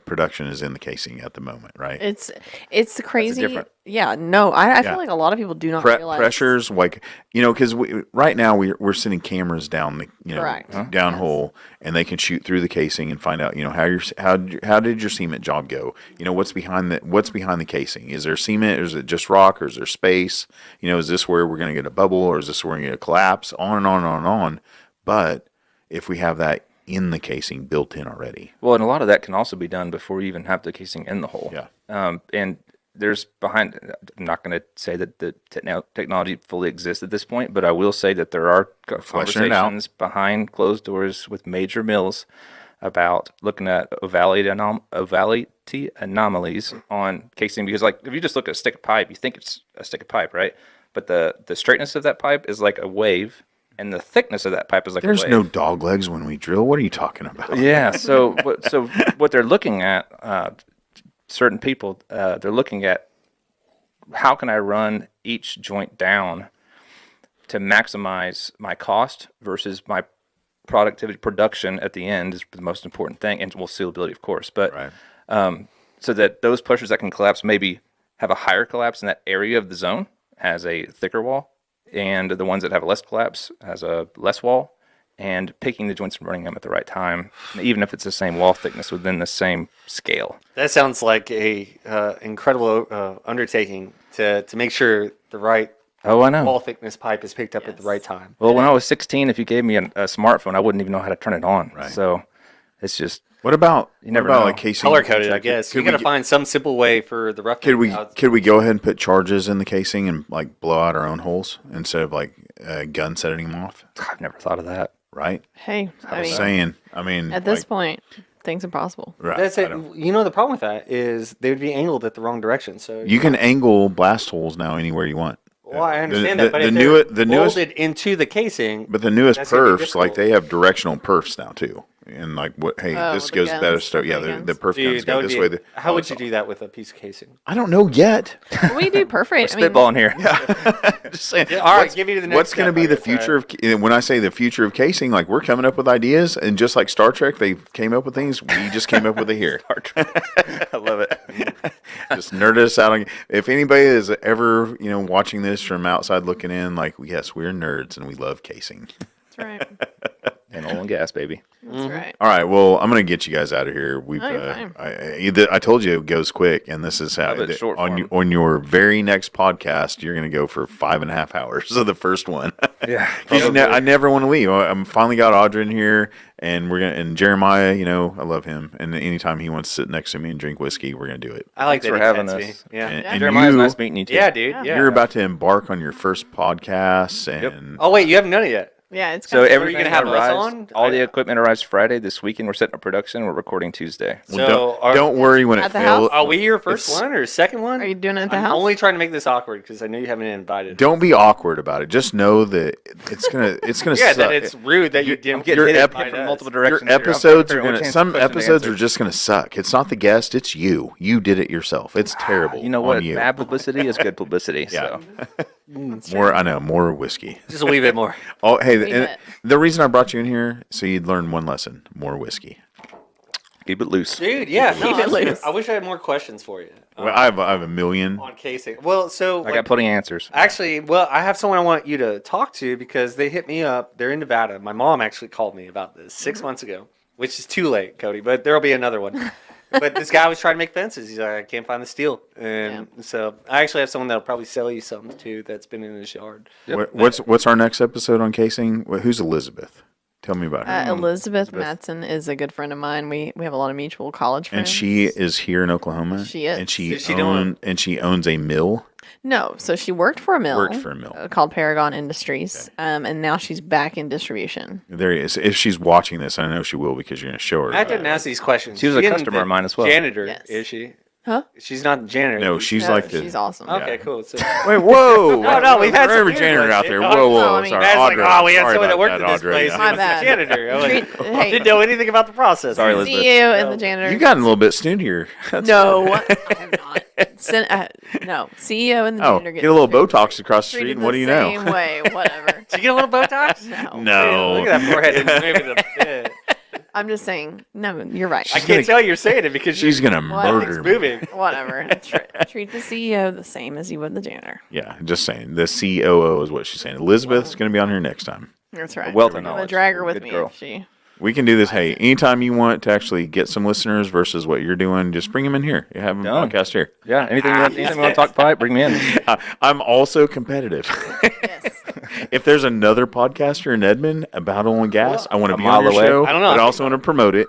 production is in the casing at the moment, right?
It's crazy.
different-
Yeah. No, I
Yeah.
feel like a lot of people do not
Pre-
realize
pressures, like because right now we're sending cameras down the
Correct.
downhole, and they can shoot through the casing and find out how did your cement job go? What's behind the casing? Is there cement? Or is it just rock? Or is there space? Is this where we're going to get a bubble, or is this where we're going to get a collapse? On and on and on and on. But if we have that in the casing built in already,
Well, and a lot of that can also be done before you even have the casing in the hole.
Yeah.
And there's behind. I'm not going to say that the technology fully exists at this point, but I will say that there are
Fleshing it out.
conversations behind closed doors with major mills about looking at ovality anomalies on casing. Because, like, if you just look at a stick of pipe, you think it's a stick of pipe, right? But the straightness of that pipe is like a wave, and the thickness of that pipe is like
there's
a wave.
no dog legs when we drill. What are you talking about?
Yeah. So what they're looking at, certain people, they're looking at how can I run each joint down to maximize my cost versus my production at the end is the most important thing, and well, sealability, of course, but
Right.
so that those pushers that can collapse maybe have a higher collapse in that area of the zone has a thicker wall, and the ones that have a less collapse has a less wall, and picking the joints and running them at the right time, even if it's the same wall thickness within the same scale.
That sounds like a incredible undertaking to make sure the right
Oh, I know.
wall thickness pipe is picked up at the right time.
Well, when I was 16, if you gave me a smartphone, I wouldn't even know how to turn it on.
Right.
So it's just
What about
never
what about
know.
like casing?
Color coded, I guess. You
Could
got to
we-
find some simple way for the rough.
Could we go ahead and put charges in the casing and like blow out our own holes instead of like gun setting them off?
I've never thought of that.
Right.
Hey, I
I'm
mean,
saying. I mean,
at this
like,
point, things are possible.
right,
That's
I
it.
don't-
You know, the problem with that is they would be angled at the wrong direction. So
You can angle blast holes now anywhere you want.
Well, I understand
the,
that, but
the,
if
new,
they're
the newest,
molded into the casing,
but the newest
that's gonna be
perfs, like
difficult.
they have directional perfs now too. And like, what? Hey,
Oh,
this
the
goes
guns,
better.
the
So yeah,
guns.
the perf guns
dude, that
go
would
this
be.
way.
How would you do that with a piece of casing?
I don't know yet.
We do perforate. I mean,
Spitballing here.
Just saying.
Yeah, all right, give me the next
What's going to
step,
be
I
the
guess,
future of? When I say the future of casing, like we're coming up with ideas, and just like Star Trek, they came up with things. We just came up with it here.
I love it.
Just nerd us out. If anybody is ever watching this from outside looking in, like yes, we're nerds and we love casing.
that's right.
And oil and gas, baby.
That's right.
All right, well, I'm going to get you guys out of here. We've
No, you're fine.
I told you it goes quick, and this is how
Love it, short form.
on your very next podcast, you're going to go for 5.5 hours. So the first one,
Yeah.
'Cause I never want to leave. I'm finally got Audra in here, and we're gonna and Jeremiah. I love him, and anytime he wants to sit next to me and drink whiskey, we're gonna do it.
I like
Thanks
that
for
he
having
pets me.
us.
Yeah.
And
Jeremiah's
you,
nice meeting you too.
Yeah, dude.
Yeah.
Yeah.
you're about to embark on your first podcast, and
Oh wait, you haven't done it yet.
Yeah, it's
So
kinda-
everything
gonna have us
arrives,
on?
all the equipment arrives Friday. This weekend we're setting up production. We're recording Tuesday.
well,
So
don't worry when
At
it
the
fails.
house?
Are we your first
It's-
one or second one?
Are you doing it at the
I'm
house?
only trying to make this awkward because I know you haven't invited.
Don't be awkward about it. Just know that it's gonna
Yeah,
suck.
that it's rude that you didn't
your
get
ep-
invited
from
us.
multiple
Your
directions. here. I'm
episodes
trying
are
to figure out
gonna.
which
Some
question to
episodes
answer.
are just gonna suck. It's not the guest. It's you. You did it yourself. It's terrible.
You know
on
what?
You.
Bad publicity is good publicity.
Yeah.
So
More. I know. More whiskey.
Just a wee bit more.
Oh, hey.
Leave
And
it.
the reason I brought you in here so you'd learn one lesson: more whiskey.
keep it loose.
Dude, yeah. No,
Keep it
I'm-
loose.
I wish I had more questions for you
Well, I have a million.
on casing. Well, so
I got plenty of answers.
actually, I have someone I want you to talk to because they hit me up. They're in Nevada. My mom actually called me about this 6 months ago, which is too late, Cody, but there'll be another one. But this guy was trying to make fences. He's like, I can't find the steel. And so I actually have someone that'll probably sell you something too that's been in his yard.
What's our next episode on casing? Who's Elizabeth? Tell me about her.
Elizabeth Matson is a good friend of mine. We have a lot of mutual college friends.
And she is here in Oklahoma.
She is.
And she
What's she doing?
she owns a mill.
No, so she worked for a mill.
Worked for a mill.
Called Paragon Industries, and now she's back in distribution.
There he is. If she's watching this, I know she will because you're going to show her.
I didn't ask these questions.
She was a
isn't
customer
the
of mine as well.
Janitor,
Yes.
is she?
Huh?
She's not the janitor.
No, she's
No,
like the.
she's awesome.
Okay,
Yeah.
cool. So,
Wait, whoa!
No, we've had
For
some
every
weird
janitor
ones,
out
dude.
there.
No,
Whoa,
no,
whoa!
I mean-
Sorry,
Matt's like,
Audra.
oh, we had
Sorry
someone that
about
worked at this
Audra,
place.
yeah.
My
He was
bad.
the janitor. I was like,
Hey.
didn't know anything about the process.
Sorry, Elizabeth.
CEO and the janitor.
You got a little bit snootier. That's
No, I have not. No, CEO and the
Oh,
janitor
get a little Botox across the street,
treated
and what do
the
you know?
Same way, whatever.
Did you get a little Botox?
No.
No.
Look at that forehead. It's moving the fit.
I'm just saying. No, you're right.
I can't tell you're saying it because
She's gonna
Well,
murder
it's
me.
moving.
Whatever. Treat the CEO the same as you would the janitor.
Yeah, just saying. The COO is what she's saying. Elizabeth's going to be on here next time.
That's right.
wealth of
I'm gonna
knowledge.
drag her with
Good
me
girl.
if she.
We can do this. Hey, anytime you want to actually get some listeners versus what you're doing, just bring them in here. You have them
Done.
podcast here.
Yeah, anything you want to talk pipe, bring me in.
I'm also competitive.
Yes.
If there's another podcaster in Edmond about oil and gas, I want to
a
be
mile
on your
away.
show.
I don't know.
But I also want to promote it.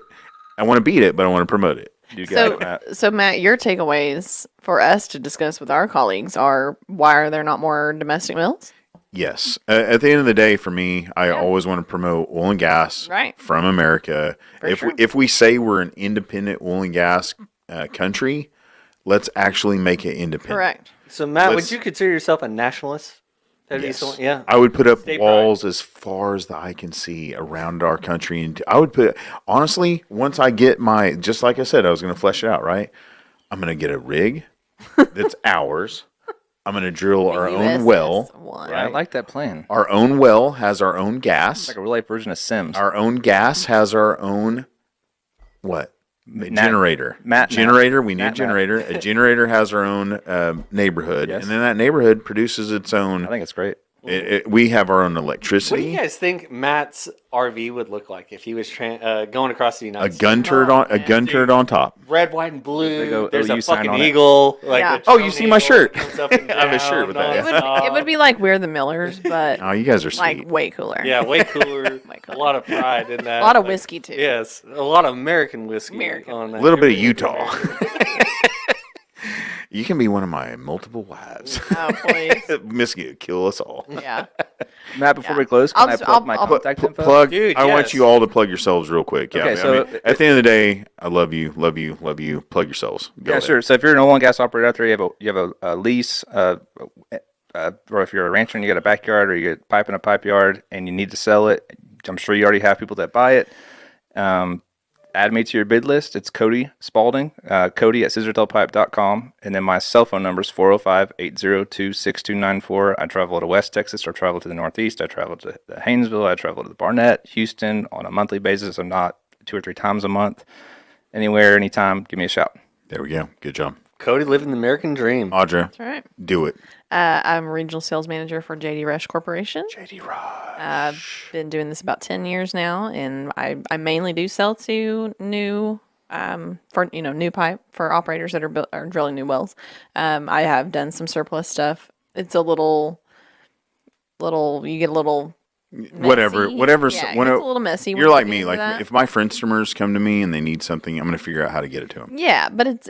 I want to beat it, but I want to promote it.
You got it, Matt.
So Matt, your takeaways for us to discuss with our colleagues are why are there not more domestic mills?
Yes. At the end of the day, for me, I always want to promote oil and gas
Right.
from America.
For sure.
If we say we're an independent oil and gas country, let's actually make it independent.
Correct.
So, Matt,
Let's-
would you consider yourself a nationalist? That'd be
Yes.
someone, yeah.
I would put up
State
walls as far as the eye can see around our country. And I would put, honestly, once I get just like I said, I was going to flesh it out, right? I'm going to get a rig that's ours. I'm going to drill our own
USS
well.
One.
I like that plan.
Our own well has our own gas.
Like a real life version of Sims.
Our own gas has our own what? A generator. Generator. We need a generator. A generator has our own neighborhood,
Yes.
and then that neighborhood produces its own.
I think it's great.
We have our own
What do
electricity.
you guys think Matt's RV would look like if he was going across the
A
United States?
gun turret on top.
Red, white, and
Big
blue.
old
There's
OU
a
sign
fucking
on it.
eagle. Like
Yeah.
the
Oh, you see my
eagle
shirt.
comes up and
I have a shirt
down
with that,
on
yeah.
It would, it would be like We're the Millers, but
Oh, you guys are sweet.
like way cooler.
Yeah, way cooler.
Way
A
cooler.
lot of pride in that.
A lot of
Like,
whiskey too.
Yes, a lot of American whiskey
American.
on that.
A little bit of
You're
Utah. You can be one of my multiple wives.
Oh please.
Whiskey will kill us all.
Yeah.
Matt, before
Yeah.
we close,
I'll
can I
just-
plug my
I'll-
contact info?
Plug.
Dude,
I want
yes.
you all to plug yourselves real quick. Yeah.
Okay,
I
so
mean, at the end of the day, I love you, love you, love you. Plug yourselves. Go
Yeah,
ahead.
sure. So if you're an oil and gas operator out there, you have a lease, or if you're a rancher and you got a backyard or you get pipe in a pipe yard and you need to sell it, I'm sure you already have people that buy it. Add me to your bid list. It's Cody Spaulding, Cody at scissortailpipe.com. And then my cell phone number is 405-802-6294. I travel to West Texas or travel to the Northeast. I travel to the Haynesville. I travel to the Barnett, Houston on a monthly basis. I'm not 2 or 3 times a month. Anywhere, anytime, give me a shout.
There we go. Good job.
Cody living the American dream.
Audra,
That's right.
do it.
I'm a regional sales manager for JD Rush Corporation.
JD Rush.
I've been doing this about 10 years now, and I mainly do sell to new new pipe for operators that are drilling new wells. I have done some surplus stuff. It's a little you get a little
Whatever.
messy.
Whatever's.
Yeah,
when
it's
it-
a little messy. when
You're
you
like
get
me.
into
Like
that.
if my friendstomers come to me and they need something, I'm going to figure out how to get it to them.
Yeah, but it's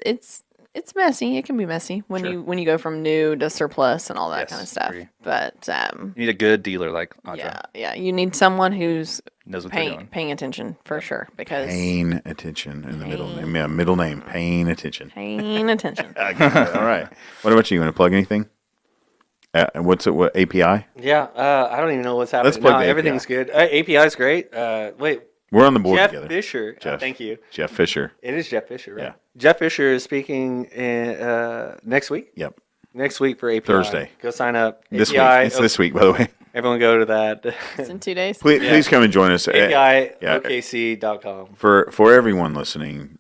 messy. It can be messy when
Sure.
you go from new to surplus and all that
Yes,
kind of stuff.
agree.
But
You need a good dealer like Audra.
yeah, you need someone who's
Knows what they're doing.
paying attention for sure because
Paying attention in the middle name. Yeah, middle name. Paying attention.
paying attention.
I got it. All right. What about you? You want to plug anything? What's it? What API?
Yeah, I don't even know what's happening.
Let's plug
No,
the
everything's good. API is great. Wait,
We're on the board
Jeff
together.
Fisher.
Jeff.
Thank you.
Jeff Fisher.
It is Jeff Fisher, right?
Yeah.
Jeff Fisher is speaking next week.
Yep.
Next week for API.
Thursday.
Go sign up.
This week.
API.
It's this week, by the way.
Everyone go to that.
It's in 2 days.
Please come and join us.
API
yeah.
OKC.com.
For everyone listening,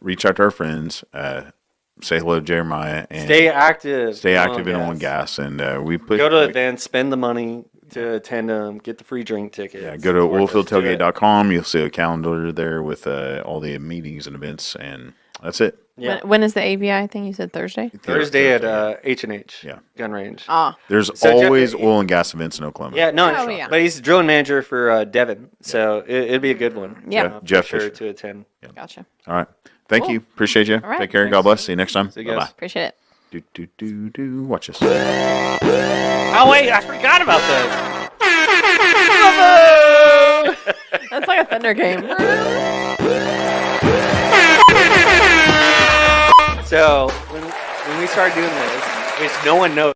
reach out to our friends. Say hello to Jeremiah and
Stay active.
stay
on
active in oil and gas. And we put
Go to events, spend the money to attend them, get the free drink tickets.
Yeah, go to oilfieldtailgate.com. You'll see a calendar there with all the meetings and events, and that's it.
Yeah.
When is the ABI thing? You said Thursday?
Thursday at H&H
Yeah.
Gun Range.
Ah,
There's
So Jeff-
always oil and gas events in Oklahoma.
Yeah, no,
Oh, yeah.
but he's the drilling manager for Devon, so it'd be a good one.
Yeah.
Jeff
for sure
Fisher.
to attend.
gotcha.
All right. Thank
Cool.
you. Appreciate you.
All right.
Take care. God bless. See you next time.
See you
Bye
guys.
bye.
Appreciate it.
Watch us.
Oh wait, I forgot about this.
That's like a Thunder game.
So when we started doing this, which no one knows.